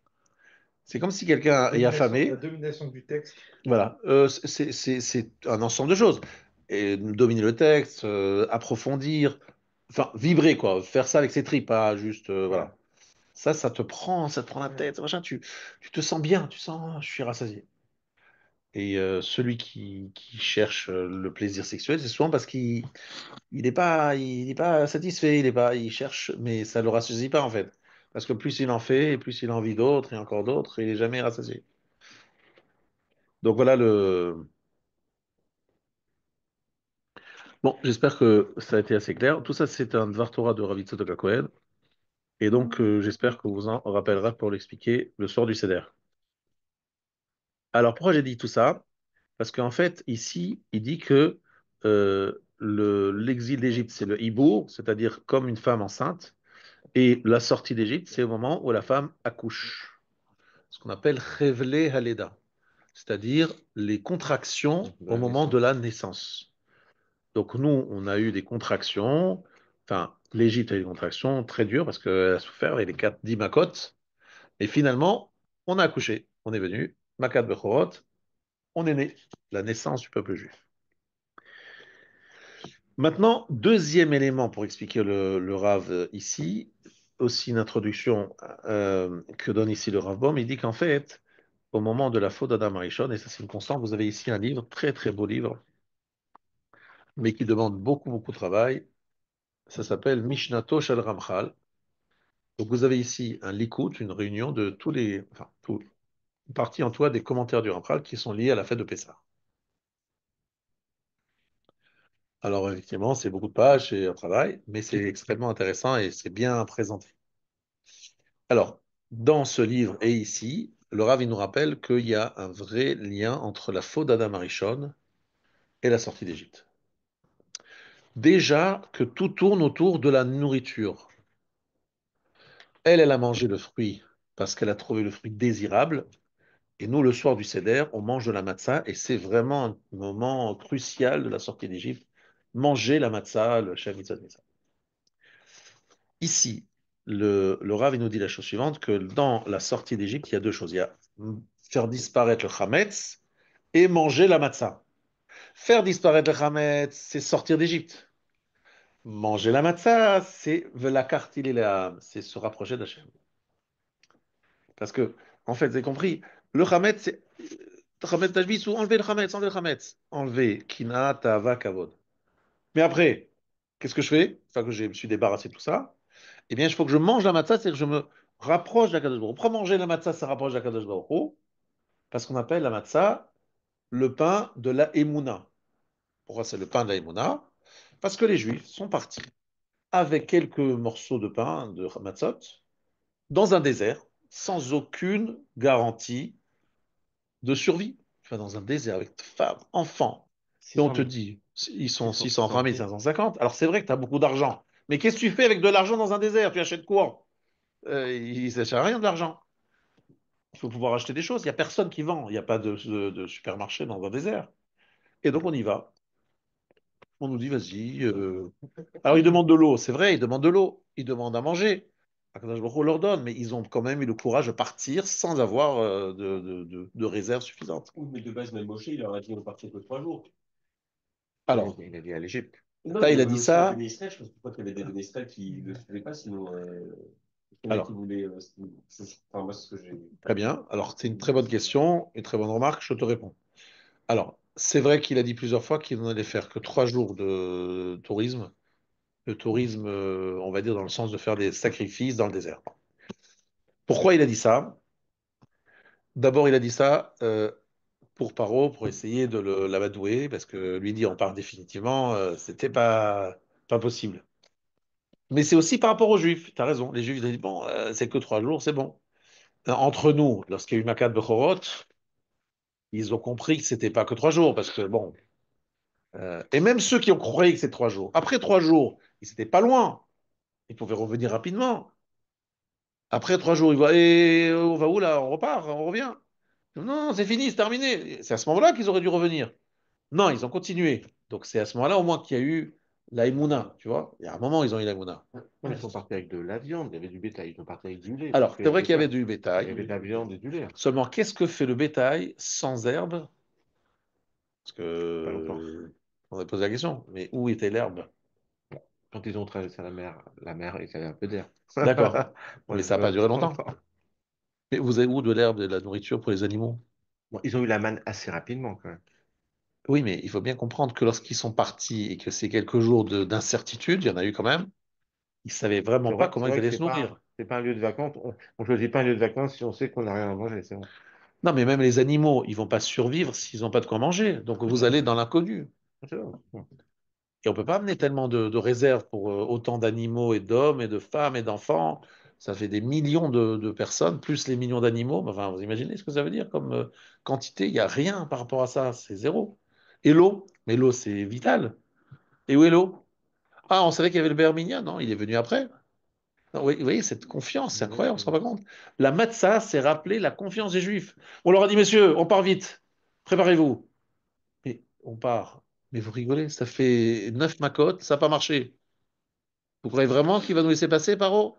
C'est comme si quelqu'un est affamé. La domination du texte. Voilà. C'est un ensemble de choses. Et dominer le texte, approfondir, enfin, vibrer, quoi. Faire ça avec ses tripes, pas juste. Voilà. Ça te prend la tête, machin, tu te sens bien, tu sens, ah, je suis rassasié. Et celui qui cherche le plaisir sexuel, c'est souvent parce qu'il il est pas satisfait, il cherche, mais ça ne le rassasie pas en fait. Parce que plus il en fait, et plus il a envie d'autres, et encore d'autres, et il n'est jamais rassasié. Donc voilà le. Bon, j'espère que ça a été assez clair. Tout ça, c'est un Dvar Torah de Rav Yitzhak HaKohen. Et donc, j'espère que vous en rappellerez pour l'expliquer le soir du Seder. Alors, pourquoi j'ai dit tout ça? Parce qu'en fait, ici, il dit que l'exil d'Égypte, c'est le hibour, c'est-à-dire comme une femme enceinte, et la sortie d'Égypte, c'est au moment où la femme accouche, ce qu'on appelle Revle Haleda, c'est-à-dire les contractions au moment de la naissance. Donc nous, on a eu des contractions, enfin, l'Égypte a eu des contractions très dures parce qu'elle a souffert avec les 10 Makot, et finalement, on a accouché, on est venu, Makat Bechorot, on est né, la naissance du peuple juif. Maintenant, deuxième élément pour expliquer le Rav ici, aussi une introduction que donne ici le Rav Baum, il dit qu'en fait, au moment de la faute d'Adam Arishon, et ça c'est une constante, vous avez ici un livre, très très beau livre, mais qui demande beaucoup beaucoup de travail, ça s'appelle Mishnato Shel Ramchal. Donc vous avez ici un likout, une réunion de tous les, enfin, une partie en toi des commentaires du Ramchal qui sont liés à la fête de Pessah. Alors, effectivement, c'est beaucoup de pages, c'est un travail, mais c'est extrêmement intéressant et c'est bien présenté. Alors, dans ce livre et ici, le Rav il nous rappelle qu'il y a un vrai lien entre la faute d'Adam Arishon et la sortie d'Égypte. Déjà que tout tourne autour de la nourriture. Elle a mangé le fruit parce qu'elle a trouvé le fruit désirable. Et nous, le soir du Seder, on mange de la matzah et c'est vraiment un moment crucial de la sortie d'Égypte manger la matzah, le Shem Mitzvot Mitzvah. Ici, le Rav il nous dit la chose suivante, que dans la sortie d'Égypte, il y a deux choses. Il y a faire disparaître le chametz et manger la matzah. Faire disparaître le chametz, c'est sortir d'Égypte. Manger la matzah, c'est velakartil l'âme, c'est se rapprocher d'Hachem. Parce que, en fait, vous avez compris, le chametz, c'est chametz tashbis ou enlever le chametz, enlever le chametz. Enlever kina, tava, kavod. Mais après, qu'est-ce que je fais? Enfin, que je me suis débarrassé de tout ça. Eh bien, il faut que je mange la matzah, c'est-à-dire que je me rapproche de la Kadosh Baruch Hu. Pourquoi manger la matzah, ça rapproche de la Kadosh Baruch Hu? Parce qu'on appelle la matzah le pain de la Emouna. Pourquoi c'est le pain de la Emouna? Parce que les Juifs sont partis avec quelques morceaux de pain, de matzot, dans un désert, sans aucune garantie de survie. Enfin, dans un désert avec femmes, enfants. Et on 600 te 000. dit, ils sont 600 620 000, 000. 550. Alors c'est vrai que tu as beaucoup d'argent. Mais qu'est-ce que tu fais avec de l'argent dans un désert? Tu achètes quoi? Il ne sert à rien de l'argent. Il faut pouvoir acheter des choses. Il n'y a personne qui vend. Il n'y a pas de supermarché dans un désert. Et donc on y va. On nous dit, vas-y. Alors ils demandent de l'eau. C'est vrai, ils demandent de l'eau. Ils demandent à manger. Akadosh Baruch Hu leur donne. Mais ils ont quand même eu le courage de partir sans avoir de réserve suffisante. Oui, mais de base, même Moshe, il leur a dit on partait que 3 jours. Alors, Il a dit à l'Égypte. Non, là, il il a avait dit aussi les ça. Béné Israël, je pense pas qu'il y avait des Béné Israël qui ne le suivaient pas, sinon il y en a qui Alors, voulaient. Enfin, moi, c'est ce que j'ai. très bien. Alors, c'est une très bonne question, une très bonne remarque. Je te réponds. Alors, c'est vrai qu'il a dit plusieurs fois qu'il n'allait faire que 3 jours de tourisme. Le tourisme, on va dire, dans le sens de faire des sacrifices dans le désert. Pourquoi il a dit ça? D'abord, il a dit ça pour Paro, pour essayer de l'amadouer, parce que lui dit on part définitivement, c'était pas possible. Mais c'est aussi par rapport aux Juifs, tu as raison. Les Juifs, ils ont dit bon, c'est que 3 jours, c'est bon. Entre nous, lorsqu'il y a eu Makat Bechorot, ils ont compris que c'était pas que 3 jours, parce que bon. Et même ceux qui ont cru que c'est 3 jours, après 3 jours, ils n'étaient pas loin. Ils pouvaient revenir rapidement. Après 3 jours, ils voient, et on va où là? On repart, on revient. Non, c'est fini, c'est terminé. C'est à ce moment-là qu'ils auraient dû revenir. Non, ils ont continué. Donc c'est à ce moment-là au moins qu'il y a eu la Emouna, tu vois. Il y a un moment, ils ont eu la Emouna. Non, ils sont partis avec de la viande, il y avait du bétail, ils sont partis avec du lait. Alors, Parce que c'est vrai qu'il y avait ça, du il y bétail. avait de la viande et du lait. Seulement, qu'est-ce que fait le bétail sans herbe? Parce Pas longtemps. que on a posé la question. Mais où était l'herbe? Quand ils ont traversé la mer, il y avait un peu d'air. D'accord. Bon, Mais ça n'a pas duré longtemps. Mais vous avez où de l'herbe et de la nourriture pour les animaux? Bon, ils ont eu la manne assez rapidement quand même. Oui, mais il faut bien comprendre que lorsqu'ils sont partis et que c'est quelques jours d'incertitude, il y en a eu quand même, ils savaient vraiment pas comment C'est ils vrai que allaient se nourrir. c'est pas un lieu de vacances. On choisit pas un lieu de vacances si on sait qu'on n'a rien à manger. C'est bon. Non, mais même les animaux, ils vont pas survivre s'ils n'ont pas de quoi manger. Donc vous allez dans l'inconnu. C'est bon. Et on peut pas amener tellement de réserves pour autant d'animaux et d'hommes et de femmes et d'enfants. Ça fait des millions de personnes, plus les millions d'animaux. Enfin, vous imaginez ce que ça veut dire comme quantité? Il n'y a rien par rapport à ça. C'est zéro. Et l'eau? Mais l'eau, c'est vital. Et où est l'eau? Ah, on savait qu'il y avait le bear minyan, non? Il est venu après. Non, oui, vous voyez, cette confiance, c'est incroyable, on se rend pas compte. La matzah, c'est rappeler la confiance des Juifs. On leur a dit, messieurs, on part vite. Préparez-vous. Mais on part. Mais vous rigolez, ça fait 9 macotes, ça n'a pas marché. Vous croyez vraiment qu'il va nous laisser passer, Paro?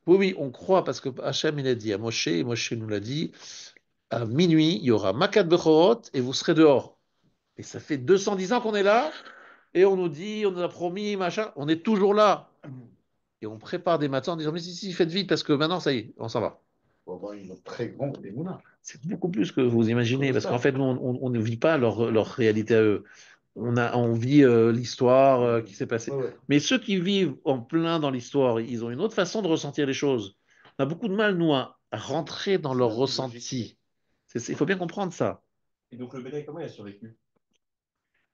Oui, oui, on croit parce que Hachem, il a dit à Moshe, et Moshe nous l'a dit, à minuit, il y aura Makat Bechorot et vous serez dehors. Et ça fait 210 ans qu'on est là, et on nous dit, on nous a promis, machin, on est toujours là. Et on prépare des matins en disant, mais si, faites vite parce que maintenant, ça y est, on s'en va. Pour avoir une très grande émouna. C'est beaucoup plus que vous imaginez, parce qu'en fait, nous, on ne vit pas leur réalité à eux. On vit l'histoire qui s'est passée. Ouais, ouais. Mais ceux qui vivent en plein dans l'histoire, ils ont une autre façon de ressentir les choses. On a beaucoup de mal, nous, à rentrer dans leur ressenti. Il faut bien comprendre ça. Et donc le bétail, comment il a survécu?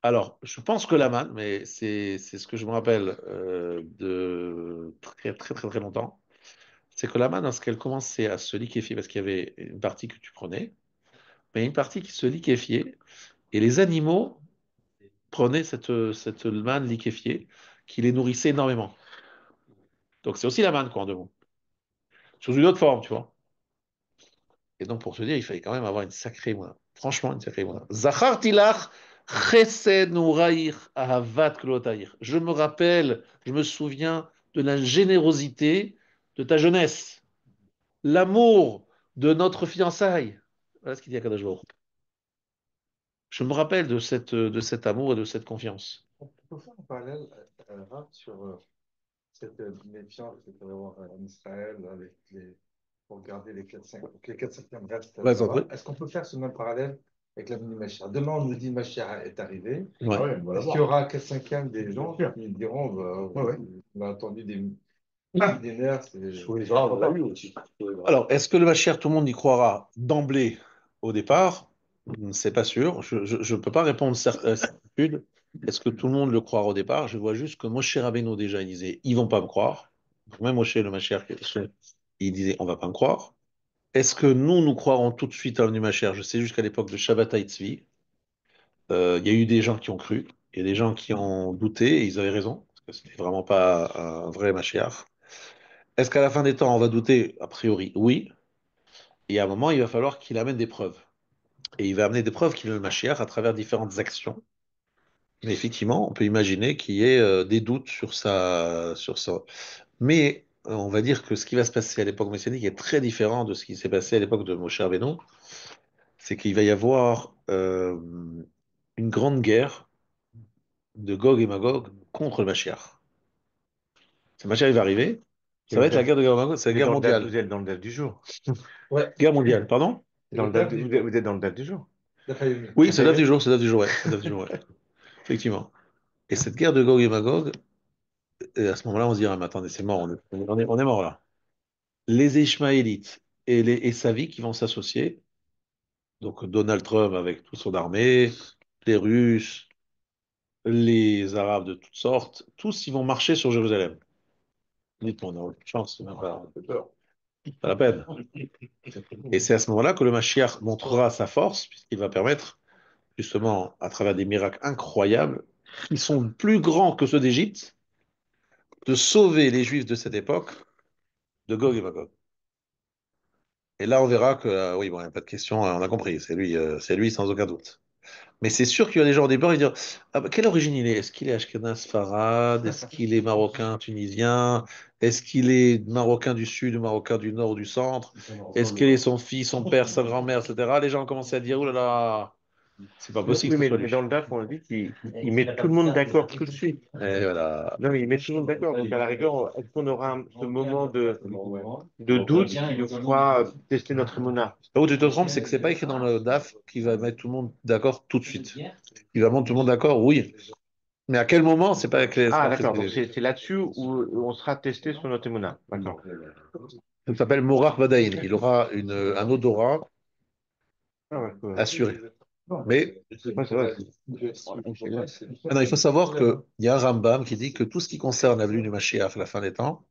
Alors, je pense que la manne, mais c'est ce que je me rappelle de très, très, très, très longtemps, c'est que la manne, lorsqu'elle commençait à se liquéfier, parce qu'il y avait une partie que tu prenais, mais une partie qui se liquéfiait, et les animaux prenaient cette manne liquéfiée qui les nourrissait énormément. Donc c'est aussi la manne, quoi, en deux mots. Sous une autre forme, tu vois. Et donc pour te dire, il fallait quand même avoir une sacrée moine. Franchement, une sacrée moine. Zachar tilach Chesed nouraïr ahavat klotaïr. Je me rappelle, je me souviens de la générosité de ta jeunesse, l'amour de notre fiançailles. Voilà ce qu'il dit à Kadosh Baruch Hu. Je me rappelle de cet amour et de cette confiance. On peut faire un parallèle Raph, sur cette méfiance qu'il peut y avoir en Israël avec pour garder les 4-5, que les 4-5e restent Ouais, là-bas. Est-ce qu'on peut faire ce même parallèle avec la venue Mashiach? Demain, on nous dit Mashiach est arrivé. Ouais. Ah ouais, on va Est-ce qu'il y l'avoir. aura 4-5e des gens qui diront on a entendu des nerfs, Sous les arbres, on l'a eu aussi. Alors, est-ce que le Mashiach, tout le monde y croira d'emblée au départ? C'est pas sûr. Je ne peux pas répondre certitude. Est-ce que tout le monde le croira au départ? Je vois juste que Moshe Rabbeinu déjà il disait ils vont pas me croire. Donc même Moshe le Mashiach, il disait on va pas me croire. Est-ce que nous croirons tout de suite à l'venue Mashiach? Je sais jusqu'à l'époque de Shabbatai Tzvi, il y a eu des gens qui ont cru, il y a des gens qui ont douté et ils avaient raison parce que c'était vraiment pas un vrai Mashiach. Est-ce qu'à la fin des temps on va douter? A priori, oui. Et à un moment, il va falloir qu'il amène des preuves. Et il va amener des preuves qu'il est le Mashiach à travers différentes actions. Mais effectivement, on peut imaginer qu'il y ait des doutes sur ça. Mais on va dire que ce qui va se passer à l'époque messianique est très différent de ce qui s'est passé à l'époque de Moshe Rabbeinu. C'est qu'il va y avoir une grande guerre de Gog et Magog contre le Mashiach. Le Mashiach il va arriver. Ça va être la guerre de Gog et Magog, c'est la guerre mondiale. Vous êtes dans le date du jour. Ouais. Guerre mondiale, pardon? Vous êtes dans le date du jour. Oui, c'est la date du jour, c'est la date du jour, ouais. C'est la date du jour, ouais. Effectivement. Et cette guerre de Gog et Magog, et à ce moment-là, on se dira, mais attendez, c'est mort, on est mort là. Les Ishmaélites et les Essavis qui vont s'associer, donc Donald Trump avec toute son armée, les Russes, les Arabes de toutes sortes, tous ils vont marcher sur Jérusalem. Dites-moi, on n'a aucune chance, c'est même pas la peine. Et c'est à ce moment-là que le Mashiach montrera sa force, puisqu'il va permettre, justement, à travers des miracles incroyables, qui sont plus grands que ceux d'Égypte, de sauver les Juifs de cette époque de Gog et Magog. Et là, on verra que, oui, bon, il n'y a pas de question, on a compris, c'est lui sans aucun doute. Mais c'est sûr qu'il y a des gens au départ, ils disent, ah, bah, quelle origine il est? Est-ce qu'il est Ashkenaz, Farad? Est-ce qu'il est marocain, tunisien? Est-ce qu'il est marocain du sud, marocain du nord, du centre? Est-ce qu'il est son fils, son père, sa grand-mère, etc. Les gens ont commencé à dire, oh là là, c'est pas possible Oui, que ce soit mais lui. dans le DAF, on dit qu'il met tout le monde d'accord tout de suite. Et voilà. Non, mais il met tout le monde d'accord. Donc, à la rigueur, est-ce qu'on aura ce moment de doute qui nous fera tester notre émona? Là où tu te trompes, c'est que c'est pas écrit dans le DAF qui va mettre tout le monde d'accord tout de suite. Il va mettre tout le monde d'accord, oui. Mais à quel moment, c'est pas clair. Ah, d'accord. Donc, c'est là-dessus où on sera testé sur notre émona. D'accord. Ça s'appelle Morach Vadaïn. Il aura un odorat Ah, ouais. assuré. Mais Ouais, c'est vrai. maintenant, il faut savoir qu'il y a un Rambam qui dit que tout ce qui concerne la venue du Mashiach à la fin des temps,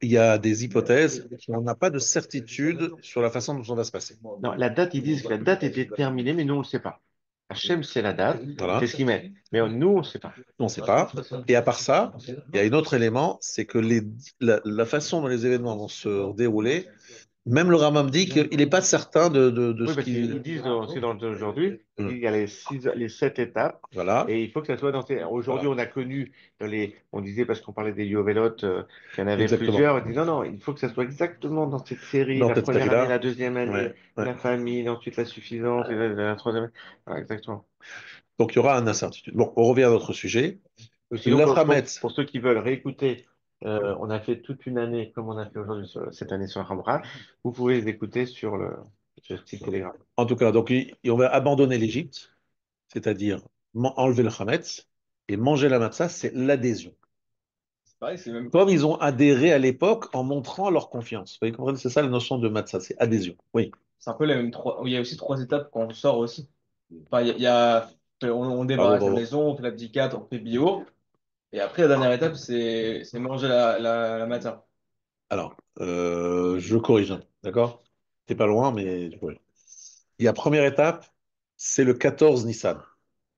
il y a des hypothèses, on n'a pas de certitude sur la façon dont ça va se passer. Non, la date, ils disent que la date est déterminée, mais nous, on ne le sait pas. Hachem, c'est la date, Voilà. c'est ce qu'ils mettent. Mais nous, on ne sait pas. On ne sait pas. Et à part ça, il y a un autre élément, c'est que la façon dont les événements vont se dérouler, même le Rambam dit qu'il n'est pas certain de Oui, ce parce qu'ils qu'il... disent aussi dans aujourd'hui, il y a les 7 étapes, Voilà. et il faut que ça soit dans ces. Aujourd'hui, Voilà. on a connu, on disait, parce qu'on parlait des Yovelot, qu'il y en avait Exactement. plusieurs, on dit non, non, il faut que ça soit exactement dans cette série, Dans la cette première série-là. année, la deuxième année, Ouais, ouais. la famille, ensuite la suffisance, et la troisième année. Voilà, exactement. Donc il y aura une incertitude. Bon, on revient à notre sujet. Sinon, Le Hametz, pour ceux qui veulent réécouter, on a fait toute une année, comme on a fait aujourd'hui, cette année sur Rambra, vous pouvez les écouter sur le site Telegram. en tout cas, donc on va abandonner l'Égypte, c'est-à-dire enlever le Hametz, et manger la matzah, c'est l'adhésion. Pareil, c'est même. Comme ils ont adhéré à l'époque en montrant leur confiance. Vous comprenez, c'est ça la notion de matzah, c'est adhésion. Oui. C'est un peu les mêmes trois. Il y a aussi trois étapes quand on sort aussi. Enfin, on Bravo, débarrasse la bravo. maison, on fait la l'abdicat, on fait bio. Et après, la dernière étape, c'est manger la matin. Alors, je corrige, hein, d'accord? T'es pas loin, mais je corrige. Il y a première étape, c'est le 14 Nissan.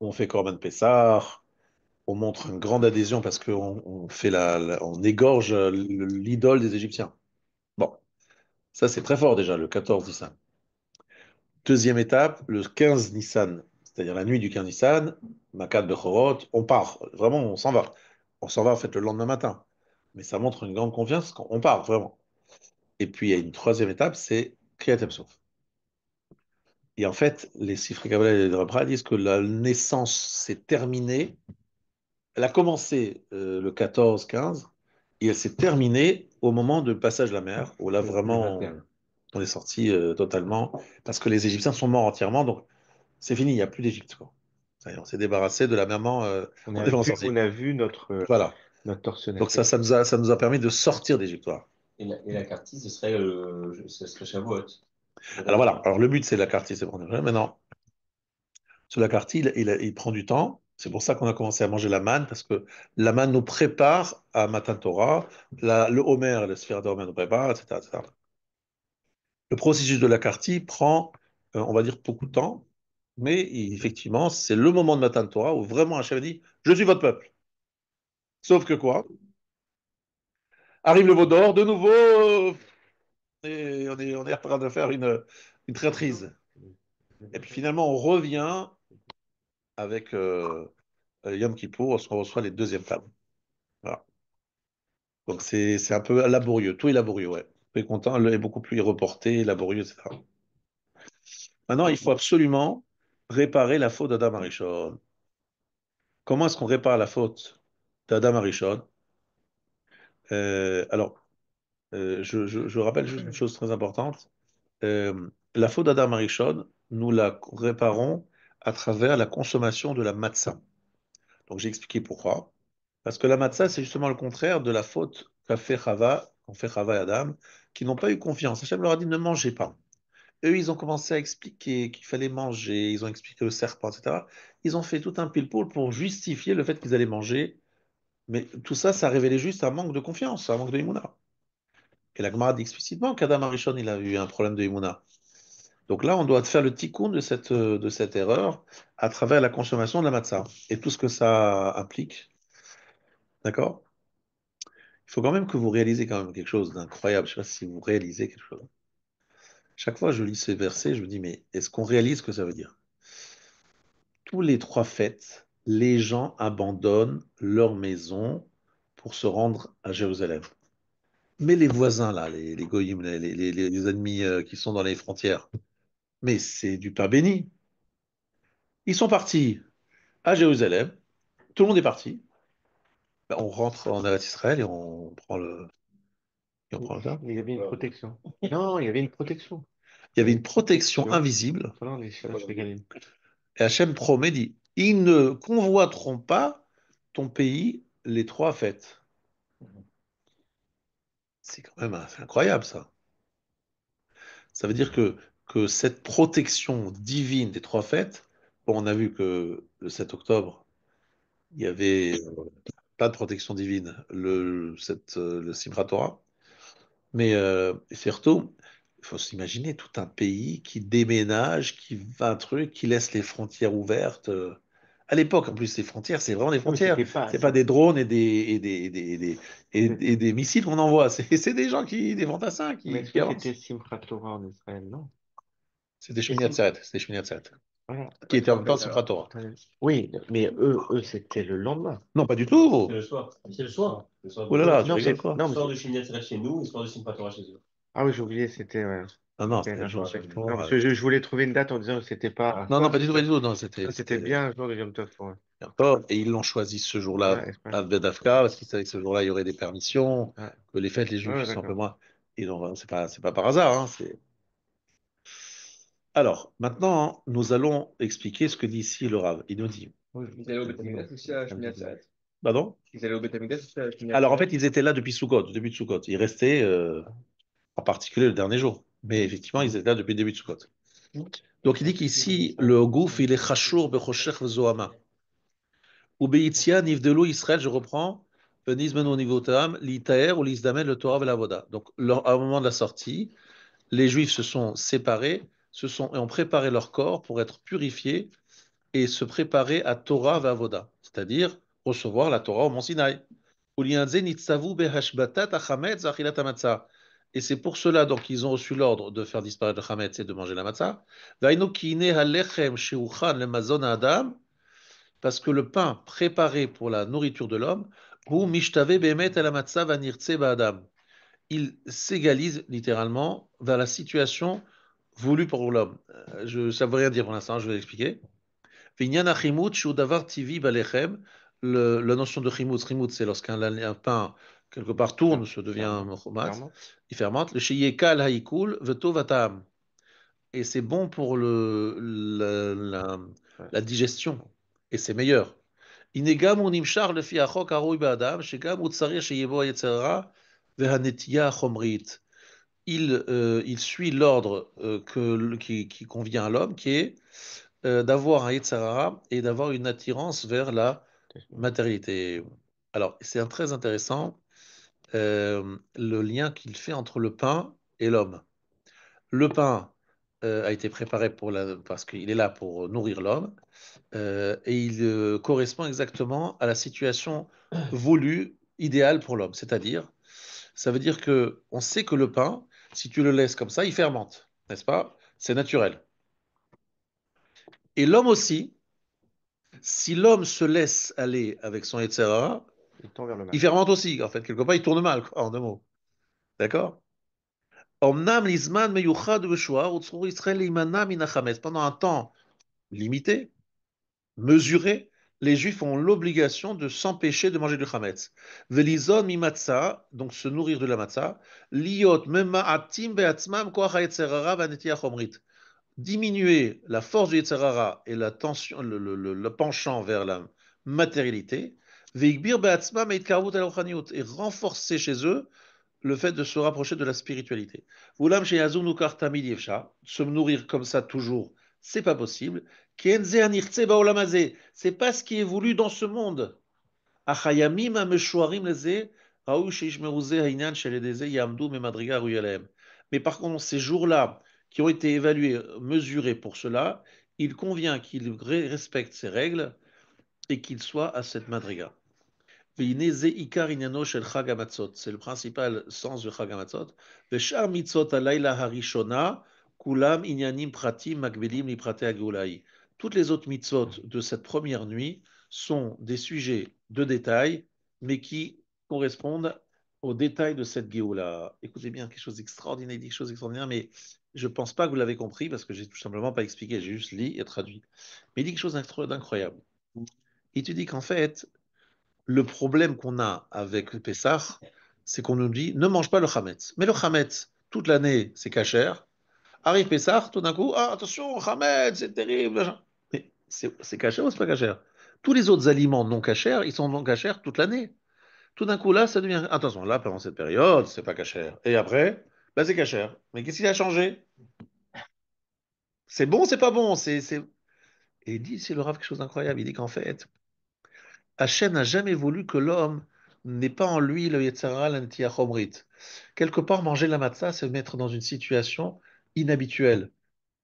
On fait Corban Pessah, on montre une grande adhésion parce qu'on fait on égorge l'idole des Égyptiens. Bon, ça c'est très fort déjà, le 14 Nissan. Deuxième étape, le 15 Nissan. c'est-à-dire la nuit du 15 Nissan, Makat Bechorot, on part, vraiment, on s'en va. On s'en va en fait le lendemain matin. Mais ça montre une grande confiance quand on part, vraiment. Et puis il y a une troisième étape, c'est Kriyat Yam Suf. Et en fait, les Sifrei Kabbalah et les Rabra disent que la naissance s'est terminée. Elle a commencé le 14-15 et elle s'est terminée au moment du passage de la mer, où là vraiment on est sorti totalement, parce que les Égyptiens sont morts entièrement, donc c'est fini, il n'y a plus d'Égypte, quoi. Ça y est, on s'est débarrassé de la maman, On on a est vraiment vu, sorti. on a vu notre, Voilà. notre tortionnaire. Donc ça nous a permis de sortir d'Égypte. Voilà. Et la Cartie, ce serait Shavuot. Alors voilà, alors le but c'est la quartier, c'est prendre. Maintenant, sur la quartier, il prend du temps. C'est pour ça qu'on a commencé à manger la manne, parce que la manne nous prépare à Matan Torah, le Homer, la sphère d'Homer nous prépare, etc., etc. Le processus de la quartier prend, on va dire, beaucoup de temps, mais effectivement, c'est le moment de Matan Torah où vraiment Hachem dit, je suis votre peuple. Sauf que quoi? Arrive le veau d'or, de nouveau, et on est en train de faire une traîtrise. Et puis finalement, on revient avec Yom Kippour, on reçoit les deuxièmes tables. Voilà. Donc c'est un peu laborieux, tout est laborieux, ouais. Tout est content, est beaucoup plus reporté, laborieux, etc. Maintenant, il faut absolument réparer la faute d'Adam Arishon. Comment est-ce qu'on répare la faute d'Adam Arishon? Alors, je rappelle juste une chose très importante. La faute d'Adam Arishon, nous la réparons à travers la consommation de la matzah. Donc j'ai expliqué pourquoi. Parce que la matzah, c'est justement le contraire de la faute qu'ont fait Chava et Adam, qui n'ont pas eu confiance. Hachem leur a dit ne mangez pas. Eux, ils ont commencé à expliquer qu'il fallait manger, ils ont expliqué le serpent, etc. Ils ont fait tout un pile-poule pour justifier le fait qu'ils allaient manger. Mais tout ça, ça révélait juste un manque de confiance, un manque deImouna. Et la Gemara dit explicitement qu'Adam Arishon, il a eu un problème deImouna. Donc là, on doit faire le tikkun de cette erreur à travers la consommation de la matzah et tout ce que ça implique. D'accord? Il faut quand même que vous réalisez quand même quelque chose d'incroyable. Je ne sais pas si vous réalisez quelque chose. Chaque fois que je lis ces versets, je me dis, mais est-ce qu'on réalise ce que ça veut dire? Tous les 3 fêtes, les gens abandonnent leur maison pour se rendre à Jérusalem. Mais les voisins, là, les goyim, les ennemis qui sont dans les frontières, mais c'est du pain béni. Ils sont partis à Jérusalem, tout le monde est parti. Ben, on rentre en Eretz Israël et on prend le tas. Il y avait une protection. Non, il y avait une protection. Il y avait une protection invisible. Pendant les Shagalim. Et Hachem promet, dit, ils ne convoiteront pas ton pays les 3 fêtes. C'est quand même c'est incroyable, ça. Ça veut dire que cette protection divine des 3 fêtes, bon, on a vu que le 7 octobre, il y avait pas de protection divine, le Simchat Torah, mais surtout, il faut s'imaginer tout un pays qui déménage, qui va un truc, qui laisse les frontières ouvertes. À l'époque, en plus, les frontières, c'est vraiment des Non, mais frontières. C'est pas des drones et des missiles qu'on envoie. C'est des gens des fantassins Mais qui est-ce que avancent. c'était Simchat Torah en Israël? Non. C'était Shmini Atzeret. C'était Shmini Atzeret. Voilà. Qui était en même temps Simchat Torah. Oui, mais eux, c'était le lendemain. Non, pas du tout. C'est le soir. C'est le soir. Le soir Oh là là, tu Non, rigoles c'est quoi? non, Le mais soir de Shmini Atzeret chez nous, le soir de Simchat Torah chez eux. ah oui, j'ai oublié, c'était ouais. Non, non, Ok, c'était le jour de d'accord. Simchat Non, Torah. parce que je voulais trouver une date en disant que c'était pas. Non, non, pas du tout, pas du tout. Non, C'était bien un jour de Yom Tov pour eux. D'accord. Et ils l'ont choisi ce jour-là Ouais, ouais. à Vedavka parce qu'ils savaient que ce jour-là, il y aurait des permissions, Ouais. que les fêtes, les Ouais, juifs, ils sont un peu d'accord. moins. C'est pas par hasard. Alors, maintenant, nous allons expliquer ce que dit ici le Rav. Il nous dit, Ils allaient au Beth Amikdash aussi à Shmini Atzeret. pardon? Ils allaient au Beth Amikdash aussi à Shmini Alors, en Atzeret. fait, ils étaient là depuis Sukkot, début de Sukkot. Ils restaient, en particulier le dernier jour. Mais effectivement, ils étaient là depuis le début de Sukkot. Donc, il dit qu'ici, le gouf, il est chashour bechoshech v'zohama. Ou beitzia nivdelu Israël, je reprends, venizmenu nivotam, l'itaer ou l'isdamen, le Torah et l'avoda. Donc, à un moment de la sortie, les Juifs se sont séparés, et ont préparé leur corps pour être purifiés et se préparer à Torah et Avoda, c'est-à-dire recevoir la Torah au Mont Sinaï. Ulianze nitzavu behashbatat achametz achilat hamatzah. Et c'est pour cela donc qu'ils ont reçu l'ordre de faire disparaître le chametz et de manger la matzah. Vaïnu ki ine halechem sheuchan lemazon adam, parce que le pain préparé pour la nourriture de l'homme, ou mishtave behemet el hamatzah vanirtse ba'adam, il s'égalise littéralement vers la situation voulue pour l'homme. Ça ne veut rien dire pour l'instant, je vais l'expliquer. Vinyan achimut shu davar tivi balechem, la notion de chimut, c'est lorsqu'un un pain quelque part tourne, se devient chomat, Ferment. il fermente. Le sheyekal haikul veto vatam, et c'est bon pour Ouais. la digestion, et c'est meilleur. Inegam ou nimshar lefi achok haroui ba'adam, shegam ou tsarir sheyebo yetzera vehanetiya chomrit. Il suit l'ordre qui convient à l'homme, qui est d'avoir un Yetzirah et d'avoir une attirance vers la matérialité. Alors, c'est très intéressant le lien qu'il fait entre le pain et l'homme. Le pain a été préparé parce qu'il est là pour nourrir l'homme et il correspond exactement à la situation voulue, idéale pour l'homme. C'est-à-dire, ça veut dire que on sait que le pain, si tu le laisses comme ça, il fermente, n'est-ce pas? C'est naturel. Et l'homme aussi, si l'homme se laisse aller avec son Yetzirah, Il tend vers le mal. il fermente aussi. En fait, quelque part, il tourne mal, quoi, en deux mots. D'accord? Omnam lizman meyuchad v'shoar utzru Israël imana min hachametz. Pendant un temps limité, mesuré, les Juifs ont l'obligation de s'empêcher de manger du chametz. Velizon mi matzah, donc se nourrir de la matzah, liot mema'atim be'atzmam koach ha'yetzerara v'anetiya chomrit. Diminuer la force du Yetzirah et la tension, le penchant vers la matérialité, Veigbir be'atzmam et karvut al ruchaniyut, et renforcer chez eux le fait de se rapprocher de la spiritualité. Voulam sheyazun ukar tamid yefsha, se nourrir comme ça toujours, c'est pas possible. Kenze anirtze ba'olam hazeh, c'est pas ce qui est voulu dans ce monde. Achayamim ha'meshuarim leze, raou sheishmeru ze ha'inyan shel yedeze yamdu memadriga ruya lehem. Mais par contre, ces jours-là, qui ont été évalués, mesurés pour cela, il convient qu'ils respectent ces règles et qu'ils soient à cette madriga. Veine ze ikar inyano shel Chag HaMatzot. C'est le principal sens de Chag HaMatzot. Veshar mitzvot halayla harishona, kulam inyanim pratim makbelim li prate hageulah. Toutes les autres mitzvot de cette première nuit sont des sujets de détail, mais qui correspondent aux détails de cette Géoula. Écoutez bien, quelque chose d'extraordinaire, quelque chose d'extraordinaire, mais je ne pense pas que vous l'avez compris parce que j'ai tout simplement pas expliqué, j'ai juste lu et traduit. Mais il dit quelque chose d'incroyable. Il te dit qu'en fait, le problème qu'on a avec le Pessah, c'est qu'on nous dit ne mange pas le Hametz. Mais le Hametz, toute l'année, c'est cachère. Arrive Pessah, tout d'un coup, ah, attention, Hametz, c'est terrible. Machin. Mais c'est cachère ou c'est pas cachère? Tous les autres aliments non cachères, ils sont non cachères toute l'année. Tout d'un coup, là, ça devient. Attention, là, pendant cette période, c'est pas cachère. Et après, bah, c'est cachère. Mais qu'est-ce qui a changé? C'est bon, c'est pas bon. Et il dit, c'est le Rav quelque chose d'incroyable. Il dit qu'en fait, Hachem n'a jamais voulu que l'homme n'ait pas en lui le Yetzirah, l'Antiya Chomrit. Quelque part, manger la matzah, c'est se mettre dans une situation inhabituelle,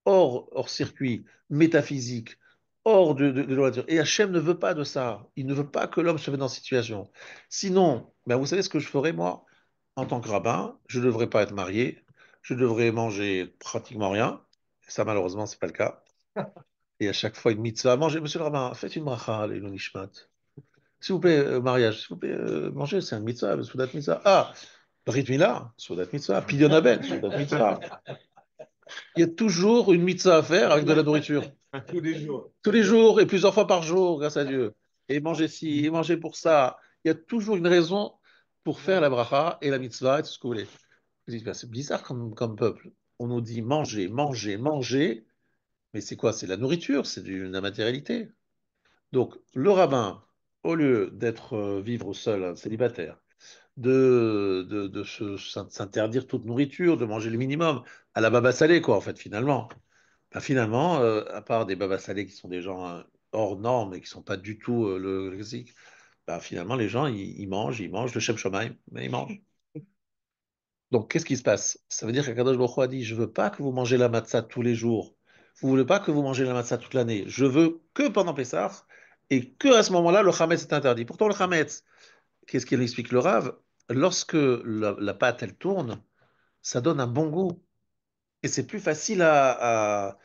hors circuit, métaphysique, hors de la nature. Et Hachem ne veut pas de ça. Il ne veut pas que l'homme se mette dans cette situation. Sinon, ben vous savez ce que je ferais, moi, en tant que rabbin, je ne devrais pas être marié, je devrais manger pratiquement rien. Ça, malheureusement, c'est pas le cas. Et à chaque fois, une mitzvah, mangez, monsieur le rabbin, faites une bracha, les nishmat. S'il vous plaît, mariage, s'il vous plaît, manger, c'est un mitzvah, Soudat mitzvah. Ah, Brit Mila, Soudat mitzvah. Pidyon Abed, Soudat mitzvah. Il y a toujours une mitzvah à faire avec de la nourriture. Tous les jours. Tous les jours et plusieurs fois par jour, grâce à Dieu. Et manger ci, et manger pour ça. Il y a toujours une raison pour faire la bracha et la mitzvah et tout ce que vous voulez. Vous dites, ben, c'est bizarre comme peuple. On nous dit manger, manger, manger. Mais c'est quoi? C'est la nourriture, c'est de la matérialité. Donc, le rabbin, au lieu d'être vivre seul, un célibataire, s'interdire toute nourriture, de manger le minimum, à la baba salée, quoi, en fait, finalement. Ben, finalement, à part des babas salés qui sont des gens hors normes et qui ne sont pas du tout le classique, ben, finalement, les gens, ils mangent le Shem Shomaim, mais ils mangent. Donc, qu'est-ce qui se passe? Ça veut dire qu'Akadosh Baruch Hu a dit, je ne veux pas que vous mangez la matzah tous les jours. Vous ne voulez pas que vous mangez la matzah toute l'année. Je veux que pendant Pessah et que à ce moment-là, le chametz est interdit. Pourtant, le chametz, qu'est-ce qu'il explique le Rav? Lorsque la pâte, elle tourne, ça donne un bon goût. Et c'est plus facile à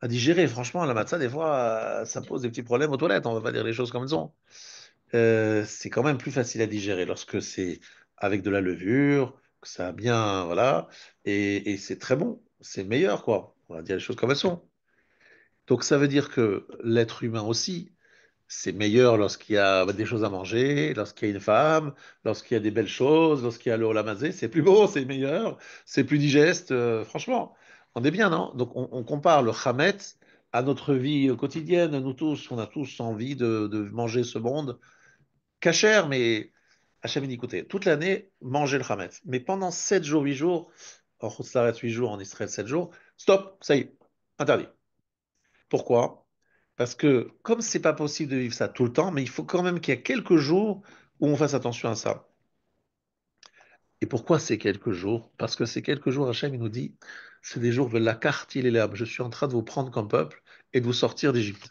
digérer. Franchement, la matzah, des fois, ça pose des petits problèmes aux toilettes. On va pas dire les choses comme elles sont. C'est quand même plus facile à digérer lorsque c'est avec de la levure, que ça a bien, voilà, et c'est très bon. C'est meilleur, quoi. On va dire les choses comme elles sont. Donc ça veut dire que l'être humain aussi, c'est meilleur lorsqu'il y a des choses à manger, lorsqu'il y a une femme, lorsqu'il y a des belles choses, lorsqu'il y a le olamazé, c'est plus beau, c'est meilleur, c'est plus digeste. Franchement, on est bien, non? Donc on compare le chametz à notre vie quotidienne. Nous tous, on a tous envie de manger ce monde cachère, mais Hachem dit, écoutez, toute l'année, mangez le chametz. Mais pendant 7 jours, 8 jours, en Chutz 8 jours, en Israël 7 jours, stop, ça y est, interdit. Pourquoi? Parce que comme c'est pas possible de vivre ça tout le temps, mais il faut quand même qu'il y ait quelques jours où on fasse attention à ça. Et pourquoi ces quelques jours? Parce que ces quelques jours, Hachem, il nous dit, c'est des jours de la carte, il est là. Je suis en train de vous prendre comme peuple et de vous sortir d'Égypte.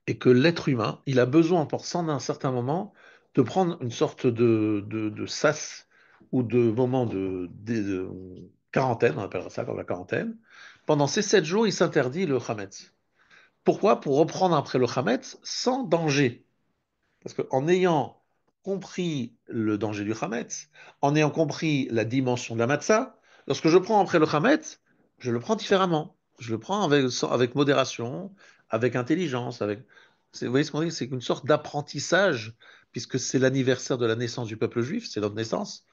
Et que l'être humain, il a besoin, pour s'en un certain moment, de prendre une sorte de sas ou de moment de quarantaine, on appellera ça comme la quarantaine. Pendant ces 7 jours, il s'interdit le chametz. Pourquoi? Pour reprendre après le chametz sans danger. Parce qu'en ayant compris le danger du Hametz, en ayant compris la dimension de la matzah, lorsque je prends après le Hametz, je le prends différemment. Je le prends avec modération, avec intelligence. Vous voyez ce qu'on dit? C'est une sorte d'apprentissage, puisque c'est l'anniversaire de la naissance du peuple juif, c'est notre naissance.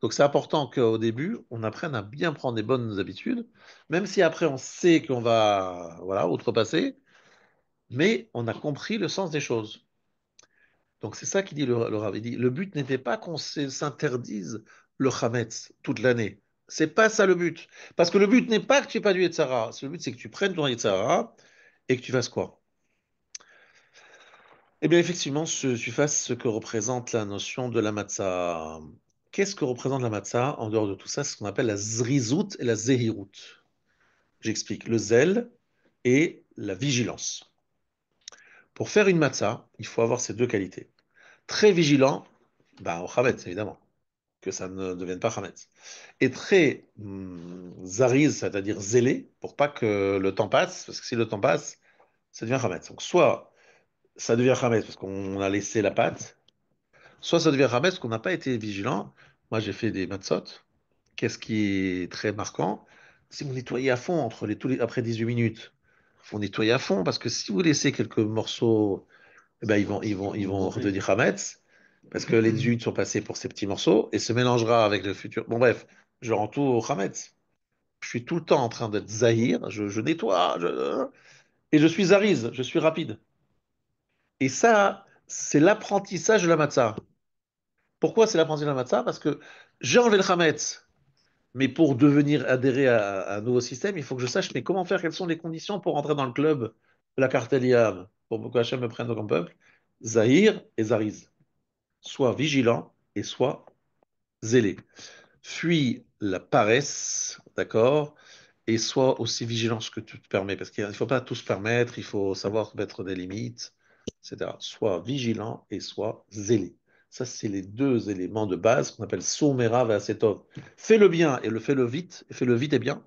Donc c'est important qu'au début, on apprenne à bien prendre des bonnes habitudes, même si après on sait qu'on va voilà, outrepasser, mais on a compris le sens des choses. Donc c'est ça qu'il dit le Rav. Il dit, le but n'était pas qu'on s'interdise le Hametz toute l'année. C'est pas ça le but. Parce que le but n'est pas que tu n'aies pas du Yetzara. Le but, c'est que tu prennes ton Yetzara et que tu fasses quoi? Eh bien, effectivement, tu fasses ce que représente la notion de la matzah. Qu'est-ce que représente la matzah en dehors de tout ça? C'est ce qu'on appelle la zrizout et la zehirut. J'explique. Le zèle et la vigilance. Pour faire une matzah, il faut avoir ces deux qualités. Très vigilant, bah, au Hametz, évidemment, que ça ne devienne pas Hametz. Et très zariz, c'est-à-dire zélé, pour pas que le temps passe, parce que si le temps passe, ça devient Hametz. Donc soit ça devient Hametz parce qu'on a laissé la pâte, soit ça devient Hametz parce qu'on n'a pas été vigilant. Moi, j'ai fait des matzot. Qu'est-ce qui est très marquant? C'est vous nettoyez à fond après 18 minutes. Il faut nettoyer à fond parce que si vous laissez quelques morceaux, eh ben, ils vont redevenir Hametz parce que les 18 sont passés pour ces petits morceaux et se mélangera avec le futur. Bon, bref, je rends tout au Hametz. Je suis tout le temps en train d'être zahir, je nettoie, et je suis zariz, je suis rapide. Et ça, c'est l'apprentissage de la matzah. Pourquoi c'est l'apprentissage de la matzah? Parce que j'ai enlevé le Hametz, mais pour devenir adhérer à un nouveau système, il faut que je sache mais comment faire, quelles sont les conditions pour entrer dans le club de la carteliam, pour que Hachem me prenne comme peuple. Zahir et zariz. Soit vigilant et soit zélé. Fuis la paresse, d'accord, et sois aussi vigilant ce que tu te permets, parce qu'il ne faut pas tout se permettre, il faut savoir mettre des limites, etc. Sois vigilant et sois zélé. Ça, c'est les deux éléments de base qu'on appelle soumera et asetov. Fais le bien et fais-le vite, fais-le vite et bien,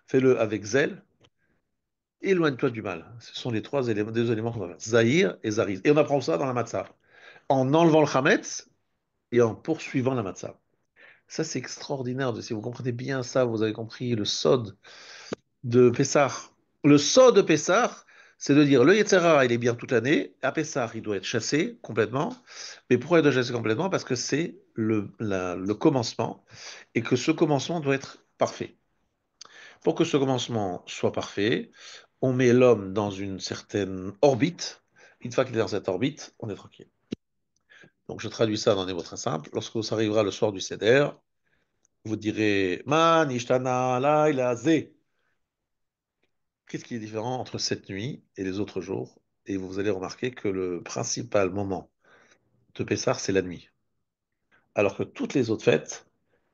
fais-le avec zèle, éloigne-toi du mal. Ce sont les deux éléments qu'on va faire. Zahir et Zariz. Et on apprend ça dans la matzah, en enlevant le chametz et en poursuivant la matzah. Ça, c'est extraordinaire. Si vous comprenez bien ça, vous avez compris le sod de Pessah. Le sod de Pessah, c'est de dire le Yetzirah, il est bien toute l'année. À Pessah, il doit être chassé complètement. Mais pourquoi il doit être chassé complètement? Parce que c'est le commencement et que ce commencement doit être parfait. Pour que ce commencement soit parfait, on met l'homme dans une certaine orbite. Une fois qu'il est dans cette orbite, on est tranquille. Donc je traduis ça dans des mots très simples. Lorsque vous arrivera le soir du Seder, vous direz Man, Ishtana, Laila, Zé. Qu'est-ce qui est différent entre cette nuit et les autres jours? Et vous allez remarquer que le principal moment de Pessah, c'est la nuit. Alors que toutes les autres fêtes,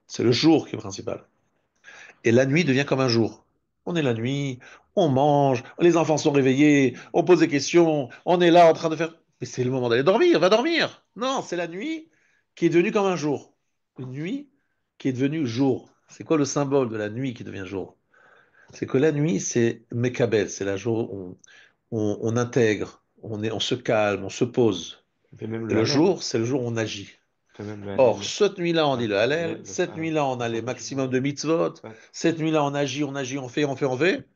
c'est le jour qui est principal. Et la nuit devient comme un jour. On est la nuit, on mange, les enfants sont réveillés, on pose des questions, on est là en train de faire. Mais c'est le moment d'aller dormir, va dormir. Non, c'est la nuit qui est devenue comme un jour. Une nuit qui est devenu jour. C'est quoi le symbole de la nuit qui devient jour? C'est que la nuit, c'est Mekabel, c'est la jour où on intègre, on se calme, on se pose. On fait même Et le le Hallel. jour, c'est le jour où on agit. On fait même le Or, Hallel. cette nuit-là, on dit le Hallel, Hallel, cette nuit-là, on a les maximums de mitzvot, Ouais. cette nuit-là, on agit, on fait,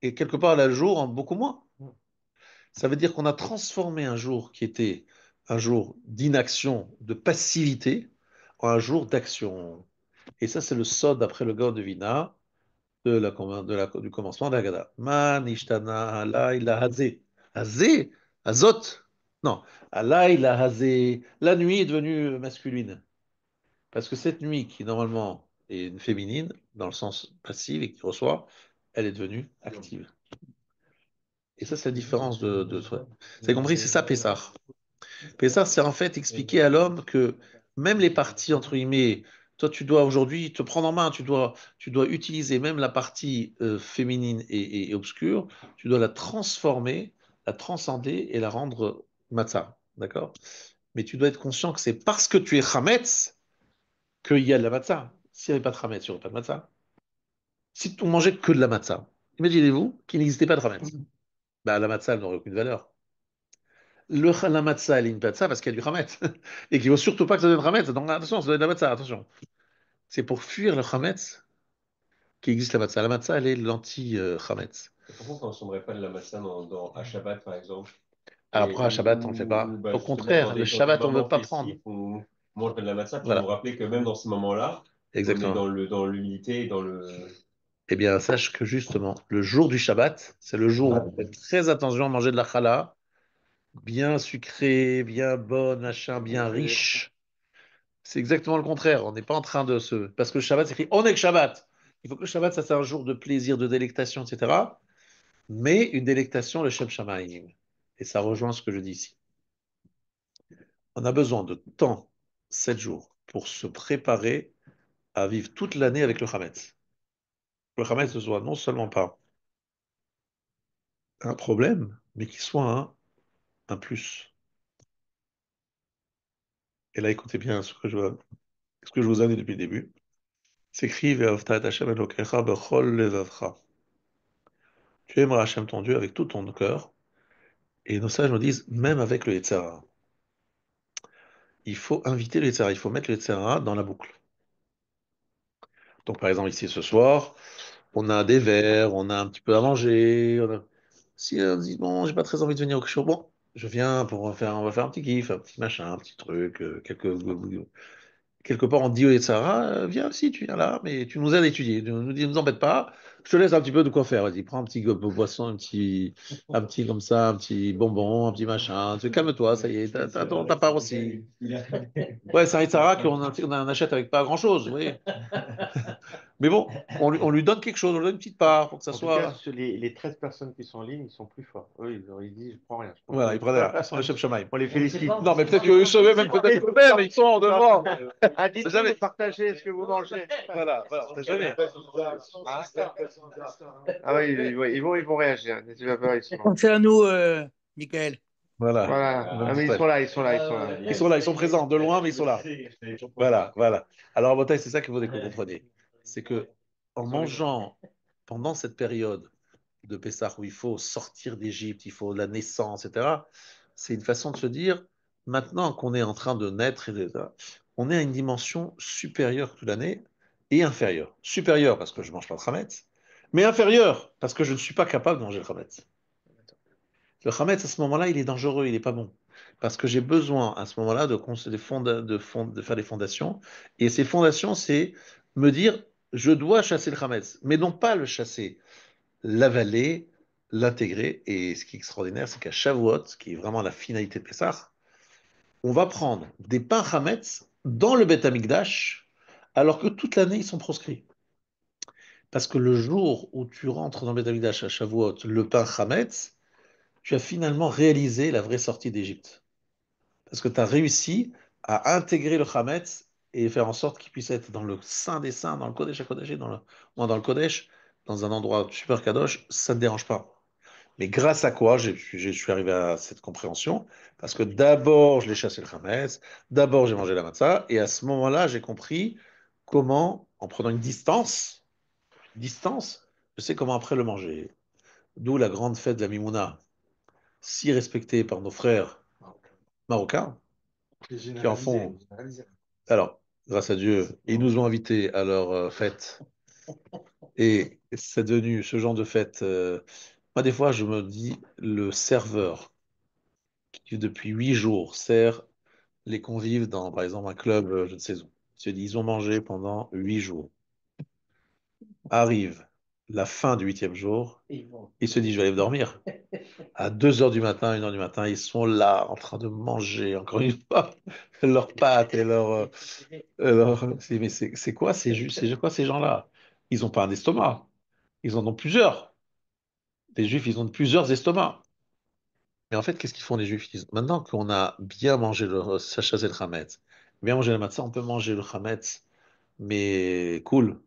et quelque part, là, le jour, en beaucoup moins. Ça veut dire qu'on a transformé un jour qui était un jour d'inaction, de passivité, en un jour d'action. Et ça, c'est le sod d'après le Gaon de Vina, du commencement de la Haggadah. Man ishtana halayla hazé. Hazé? Azot? Non. Halayla hazé. La nuit est devenue masculine. Parce que cette nuit, qui normalement est une féminine, dans le sens passif et qui reçoit, elle est devenue active. Et ça, c'est la différence Vous avez compris? C'est ça, Pessah. Pessah, c'est en fait expliquer à l'homme que même les parties, entre guillemets, toi, tu dois aujourd'hui te prendre en main, tu dois utiliser même la partie féminine et obscure, tu dois la transformer, la transcender et la rendre matzah. D'accord? Mais tu dois être conscient que c'est parce que tu es chametz qu'il y a de la matzah. S'il n'y avait pas de chametz, il n'y aurait pas de matzah. Si on mangeait que de la matzah, imaginez-vous qu'il n'existait pas de chametz. Bah, la matzah, elle n'aurait aucune valeur. La matzah, elle est une matzah parce qu'il y a du chametz. Et qu'il ne faut surtout pas que ça devienne chametz. Donc attention, ça doit être de la matzah, attention. C'est pour fuir le chametz qu'il existe la matzah. La matzah, elle est l'anti-chametz. Pourquoi on ne consommerait pas de la matzah à Shabbat, par exemple? Après, à Shabbat, on ne le fait pas. Bah, Au justement, contraire, le dans des Shabbat, on ne veut moments pas prendre. festifs, on mange de la matzah pour nous Voilà, rappeler que même dans ces moments-là, on est exactement. dans l'humilité et dans le. Eh bien, sache que justement, le jour du Shabbat, c'est le jour où on fait très attention à manger de la challah, bien sucrée, bien bonne, machin, bien riche. C'est exactement le contraire. On n'est pas en train de se. Parce que le Shabbat, c'est écrit on est que Shabbat. Il faut que le Shabbat, ça, c'est un jour de plaisir, de délectation, etc. Mais une délectation, le Shem Shamaim. Et ça rejoint ce que je dis ici. On a besoin de temps, 7 jours, pour se préparer à vivre toute l'année avec le Hametz. Le Hametz ne soit non seulement pas un problème, mais qu'il soit un plus. Et là, écoutez bien ce que je vous ai dit depuis le début. C'est écrit Ve'avta et Hashem Elokecha bechol levavcha. Tu aimeras Hashem ton Dieu avec tout ton cœur. Et nos sages nous disent, même avec le Yetzirah, il faut inviter le Yetzirah, il faut mettre le Yetzirah dans la boucle. Donc, par exemple, ici ce soir, on a des verres, on a un petit peu à manger. Si on dit, bon, j'ai pas très envie de venir au show, bon, je viens on va faire un petit kiff, un petit machin, un petit truc, quelque part, on dit au Yetzirah, viens aussi, tu viens là, mais tu nous aides à étudier, tu nous dis, ne nous embête pas, je te laisse un petit peu de quoi faire, vas-y, prends un petit boisson, un petit comme ça, un petit bonbon, un petit machin, calme-toi, ça y est, t'as part aussi. Ouais, c'est un Yetzirah qu'on achète avec pas grand-chose, oui. Mais bon, on lui donne quelque chose, on lui donne une petite part pour que ça En tout cas, soit. les 13 personnes qui sont en ligne, ils sont plus forts. Eux, ils disent, je prends rien. Je prends Voilà, tout. ils prennent ils sont les chefs Shamaïm. On les félicite. Non, mais peut-être qu'eux seuls, même peut-être eux-mêmes, ils sont en devant. Ah, dites-nous Jamais. de partager ce que vous mangez. Voilà, on sait jamais. Ah oui, ils vont réagir. N'hésitez pas peur, ils sont là. Pensez à nous, Michael. Voilà. Voilà. Ah, mais ils sont là, ils sont là, ils sont là. Ils sont là, ils sont présents, de loin, mais ils sont là. Voilà. Alors, Botaï, c'est ça qu'il faut que vous compreniez. C'est que en mangeant pendant cette période de Pessah où il faut sortir d'Égypte, il faut la naissance, etc., c'est une façon de se dire, maintenant qu'on est en train de naître, etc., on est à une dimension supérieure toute l'année et inférieure. Supérieure parce que je ne mange pas de chametz, mais inférieure parce que je ne suis pas capable de manger le chametz. Le chametz, à ce moment-là, il est dangereux, il n'est pas bon. Parce que j'ai besoin, à ce moment-là, de faire des fondations. Et ces fondations, c'est me dire, je dois chasser le chametz, mais non pas le chasser, l'avaler, l'intégrer. Et ce qui est extraordinaire, c'est qu'à Shavuot, qui est vraiment la finalité de Pessah, on va prendre des pains chametz dans le Beth Amikdash, alors que toute l'année, ils sont proscrits. Parce que le jour où tu rentres dans le Beth Amikdash à Shavuot, le pain chametz, tu as finalement réalisé la vraie sortie d'Égypte. Parce que tu as réussi à intégrer le Hametz et faire en sorte qu'il puisse être dans le Saint des Saints, dans le Kodesh à Kodesh, moi dans le Kodesh, dans un endroit super kadosh, ça ne te dérange pas. Mais grâce à quoi je suis arrivé à cette compréhension? Parce que d'abord, je l'ai chassé le Hametz, d'abord, j'ai mangé la matzah, et à ce moment-là, j'ai compris comment, en prenant une distance, je sais comment après le manger. D'où la grande fête de la Mimouna, si respectée par nos frères marocains, C'est qui en généralisé, font. généralisé. Alors, grâce à Dieu, ils nous ont invités à leur fête. Et c'est devenu ce genre de fête. Moi, des fois, je me dis, le serveur, qui depuis 8 jours sert les convives dans, par exemple, un club, je ne sais où, se dit, ils ont mangé pendant 8 jours. Arrive la fin du huitième jour, ils se disent, je vais aller me dormir. À 2 heures du matin, 1 heure du matin, ils sont là en train de manger, encore une fois, leurs pâtes et mais c'est quoi c'est quoi ces gens-là? Ils n'ont pas un estomac, ils en ont plusieurs. Les Juifs, ils ont plusieurs estomacs. Mais en fait, qu'est-ce qu'ils font les Juifs? Maintenant qu'on a bien mangé le sachet et le chametz, bien mangé le matzah, on peut manger le chametz, mais cool.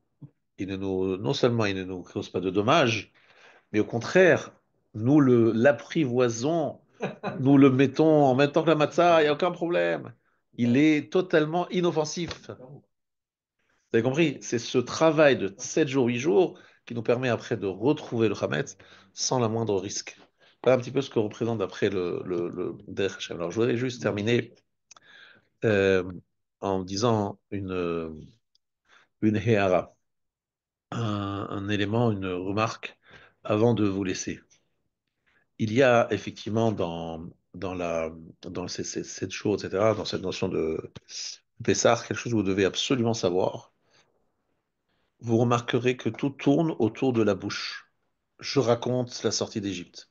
Non seulement il ne nous cause pas de dommages, mais au contraire, nous l'apprivoisons, nous le mettons en même temps que la matzah, il n'y a aucun problème. Il est totalement inoffensif. Vous avez compris? C'est ce travail de 7 jours, 8 jours qui nous permet après de retrouver le Hametz sans la moindre risque. Voilà un petit peu ce que représente après le Derech Hashem. Alors, je voudrais juste terminer euh, en disant une héhara, un élément, une remarque avant de vous laisser. Il y a effectivement dans ces 7 jours, etc., dans cette notion de Pessah, quelque chose que vous devez absolument savoir. Vous remarquerez que tout tourne autour de la bouche. Je raconte la sortie d'Égypte.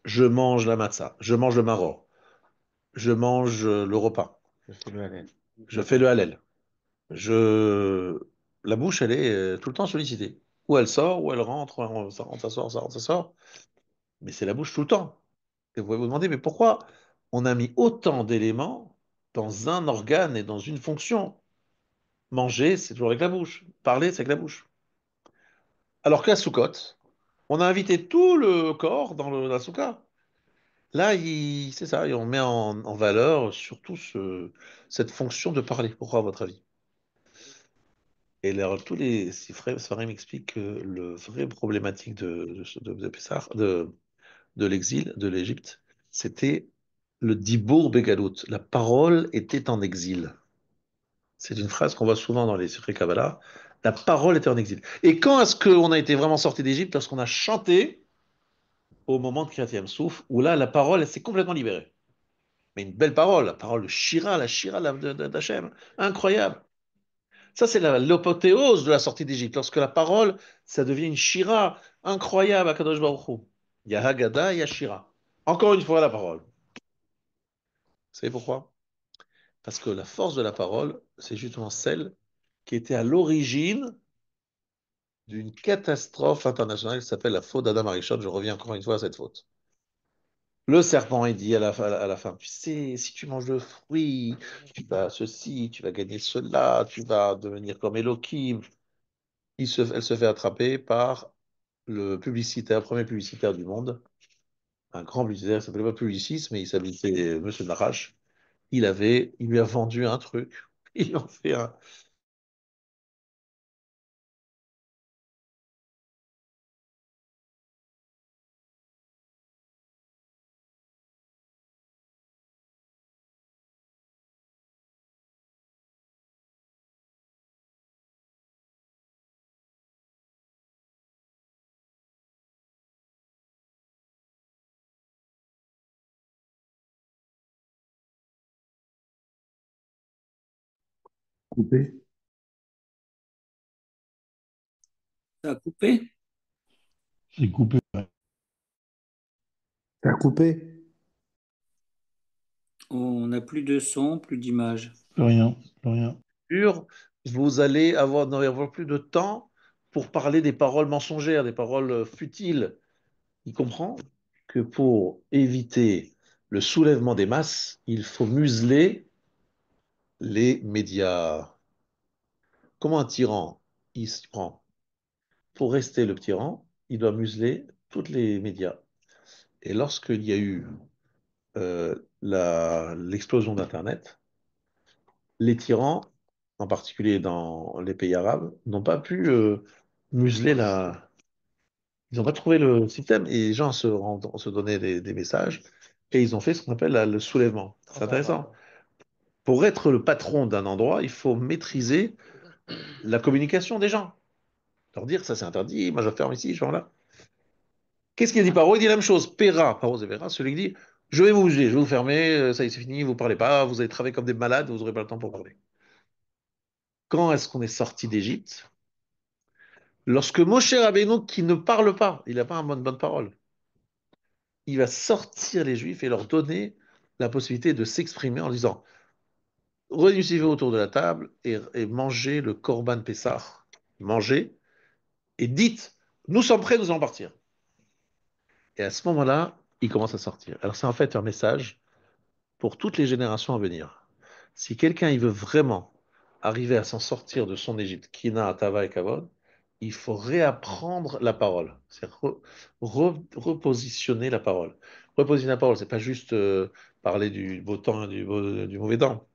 Je mange la matzah. Je mange le maror. Je mange le repas. Je fais le halal. Je fais le hallel. Je... La bouche, elle est tout le temps sollicitée. Ou elle sort, ou elle rentre, ça rentre, ça sort, ça rentre, ça sort. Mais c'est la bouche tout le temps. Et vous pouvez vous demander, mais pourquoi on a mis autant d'éléments dans un organe et dans une fonction? Manger, c'est toujours avec la bouche. Parler, c'est avec la bouche. Alors qu'à Sukkot, on a invité tout le corps dans la soukha. Là, c'est ça, et on met en valeur surtout cette fonction de parler. Pourquoi, à votre avis? Et alors, tous les Sfarim m'expliquent que le vrai problématique de Pessah, de l'exil, de l'Égypte, c'était le Dibour Begalout. La parole était en exil. C'est une phrase qu'on voit souvent dans les secrets Kabbalah. La parole était en exil. Et quand est-ce qu'on a été vraiment sorti d'Égypte? Lorsqu'on a chanté au moment de Kriyat Yam-Souf, où là, la parole, elle s'est complètement libérée. Mais une belle parole, la parole de Shira, la Shira d'Hachem. Incroyable. Ça, c'est l'apothéose de la sortie d'Égypte. Lorsque la parole, ça devient une Shira incroyable à Kadosh Baruch Hu. Il y a Haggadah, il y a Shira. Encore une fois, la parole. Vous savez pourquoi? Parce que la force de la parole, c'est justement celle qui était à l'origine d'une catastrophe internationale qui s'appelle la faute d'Adam Arishon. Je reviens encore une fois à cette faute. Le serpent, il dit à la fin, tu sais, si tu manges le fruit, tu vas ceci, tu vas gagner cela, tu vas devenir comme Elohim. Elle se fait attraper par le publicitaire, premier publicitaire du monde, un grand publicitaire, il s'appelait pas Publicis, mais il s'appelait Monsieur Narache. Il lui a vendu un truc, il en fait un. Coupé. Ça a coupé? C'est coupé. Ouais. T'as coupé? On n'a plus de son, plus d'image. Plus rien, plus rien. Vous allez n'avoir plus de temps pour parler des paroles mensongères, des paroles futiles. Il comprend que pour éviter le soulèvement des masses, il faut museler les médias. Comment un tyran, il se prend? Pour rester le tyran, il doit museler tous les médias. Et lorsqu'il y a eu l'explosion d'Internet, les tyrans en particulier dans les pays arabes, n'ont pas pu museler la. Ils n'ont pas trouvé le système et les gens se donnaient des messages et ils ont fait ce qu'on appelle le soulèvement. C'est intéressant. Pour être le patron d'un endroit, il faut maîtriser la communication des gens. Leur dire ça c'est interdit, moi je ferme ici, je ferme là. Qu'est-ce qu'il dit Paro? Il dit la même chose. Pera, Paro Zevera, celui qui dit je vais vous bouger, je vais vous fermer, ça y est, c'est fini, vous ne parlez pas, vous allez travailler comme des malades, vous n'aurez pas le temps pour parler. Quand est-ce qu'on est sorti d'Égypte? Lorsque Moshe Rabbeinu, qui ne parle pas, il n'a pas une bonne parole, il va sortir les Juifs et leur donner la possibilité de s'exprimer en disant réunissez-vous autour de la table et mangez le Korban Pessah, mangez et dites nous sommes prêts, nous allons partir. Et à ce moment-là, il commence à sortir. Alors c'est en fait un message pour toutes les générations à venir. Si quelqu'un il veut vraiment arriver à s'en sortir de son Égypte, Kina, Tava et Kavod, il faut réapprendre la parole. C'est repositionner la parole. Repositionner la parole, c'est pas juste parler du beau temps et du mauvais temps.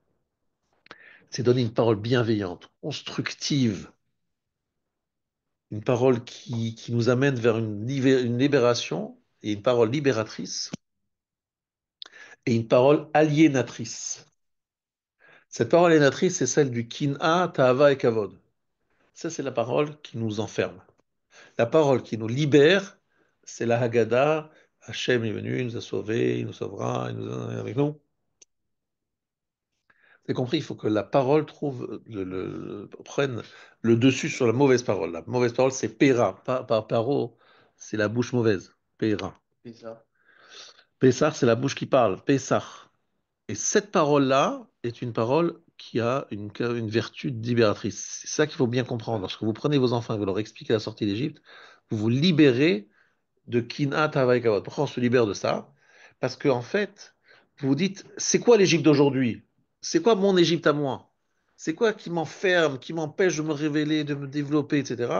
C'est donner une parole bienveillante, constructive, une parole qui nous amène vers une libération et une parole libératrice et une parole aliénatrice. Cette parole aliénatrice, c'est celle du Kin'a, Ta'ava et Kavod. Ça, c'est la parole qui nous enferme. La parole qui nous libère, c'est la Haggadah. Hachem est venu, il nous a sauvés, il nous sauvera, il nous est avec nous. Vous avez compris, il faut que la parole prenne le dessus sur la mauvaise parole. La mauvaise parole, c'est Pera, pas paro, c'est la bouche mauvaise. Pera. Pessar, c'est la bouche qui parle. Pessar. Et cette parole-là est une parole qui a une vertu libératrice. C'est ça qu'il faut bien comprendre. Lorsque vous prenez vos enfants et vous leur expliquez la sortie d'Égypte, vous vous libérez de Kinat Havaïkavod. Pourquoi on se libère de ça? Parce qu'en fait, vous vous dites, c'est quoi l'Égypte d'aujourd'hui? C'est quoi mon Égypte à moi? C'est quoi qui m'enferme, qui m'empêche de me révéler, de me développer, etc.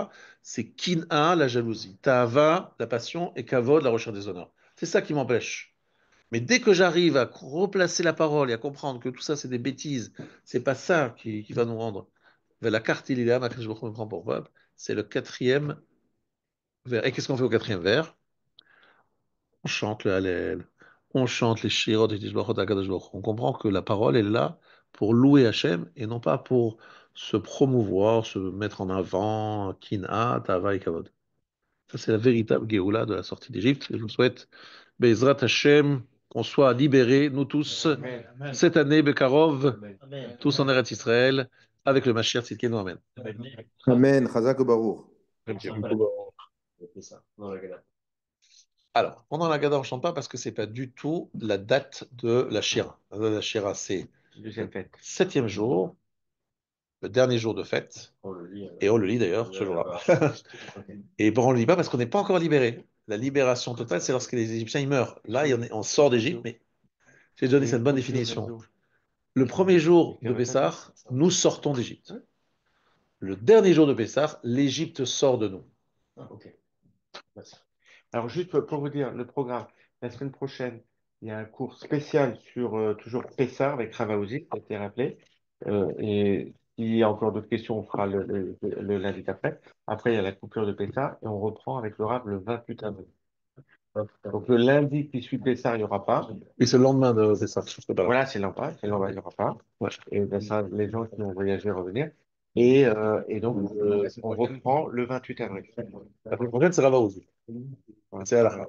C'est Kin'a, la jalousie, Ta'ava, la passion, et Kavod, la recherche des honneurs. C'est ça qui m'empêche. Mais dès que j'arrive à replacer la parole et à comprendre que tout ça, c'est des bêtises, c'est pas ça qui va nous rendre. Mais la carte, il est là, je me prends pour peuple, c'est le quatrième vers. Et qu'est-ce qu'on fait au quatrième vers? On chante le Hallel, on chante les Shirot et Tishbachot HaKadosh Baruch Hu. On comprend que la parole est là pour louer Hachem et non pas pour se promouvoir, se mettre en avant, Kin'a, Tava et Kavod. Ça, c'est la véritable Géoula de la sortie d'Égypte. Et je vous souhaite, Bezrat Hashem, qu'on soit libérés, nous tous, cette année, Bekarov, tous en Eretz Israël, avec le Mashiach Tzidkenu. Amen. Amen. Chazak Baruch. C'est ça, dans la galère. Alors, pendant la Gada, on ne chante pas parce que ce n'est pas du tout la date de la Shira. La date de la Shira, c'est Deuxième fête. 7e jour, le dernier jour de fête. On le lit. Et on le lit d'ailleurs ce jour-là. Et bon, on ne le lit pas parce qu'on n'est pas encore libéré. La libération totale, c'est lorsque les Égyptiens ils meurent. Là, on sort d'Égypte, mais j'ai donné cette bonne définition. Le premier jour de Pessah, nous sortons d'Égypte. Le dernier jour de Pessah, l'Égypte sort de nous. Ah, ok. Merci. Alors, juste pour vous dire, le programme, la semaine prochaine, il y a un cours spécial sur toujours Pessah avec Ravaouzi, qui a été rappelé. Et s'il y a encore d'autres questions, on fera le lundi d'après. Après, il y a la coupure de Pessah et on reprend avec le Rav le 28 avril. Donc, le lundi qui suit Pessah, il n'y aura pas. Et c'est le lendemain de Pessah, je ne sais pas. Voilà, c'est l'emploi, il n'y aura pas. Ouais. Et ben, ça, les gens qui ont voyagé revenir. Et donc, on reprend le 28 avril. La semaine prochaine, c'est Rava aussi. Voilà. C'est à la fin.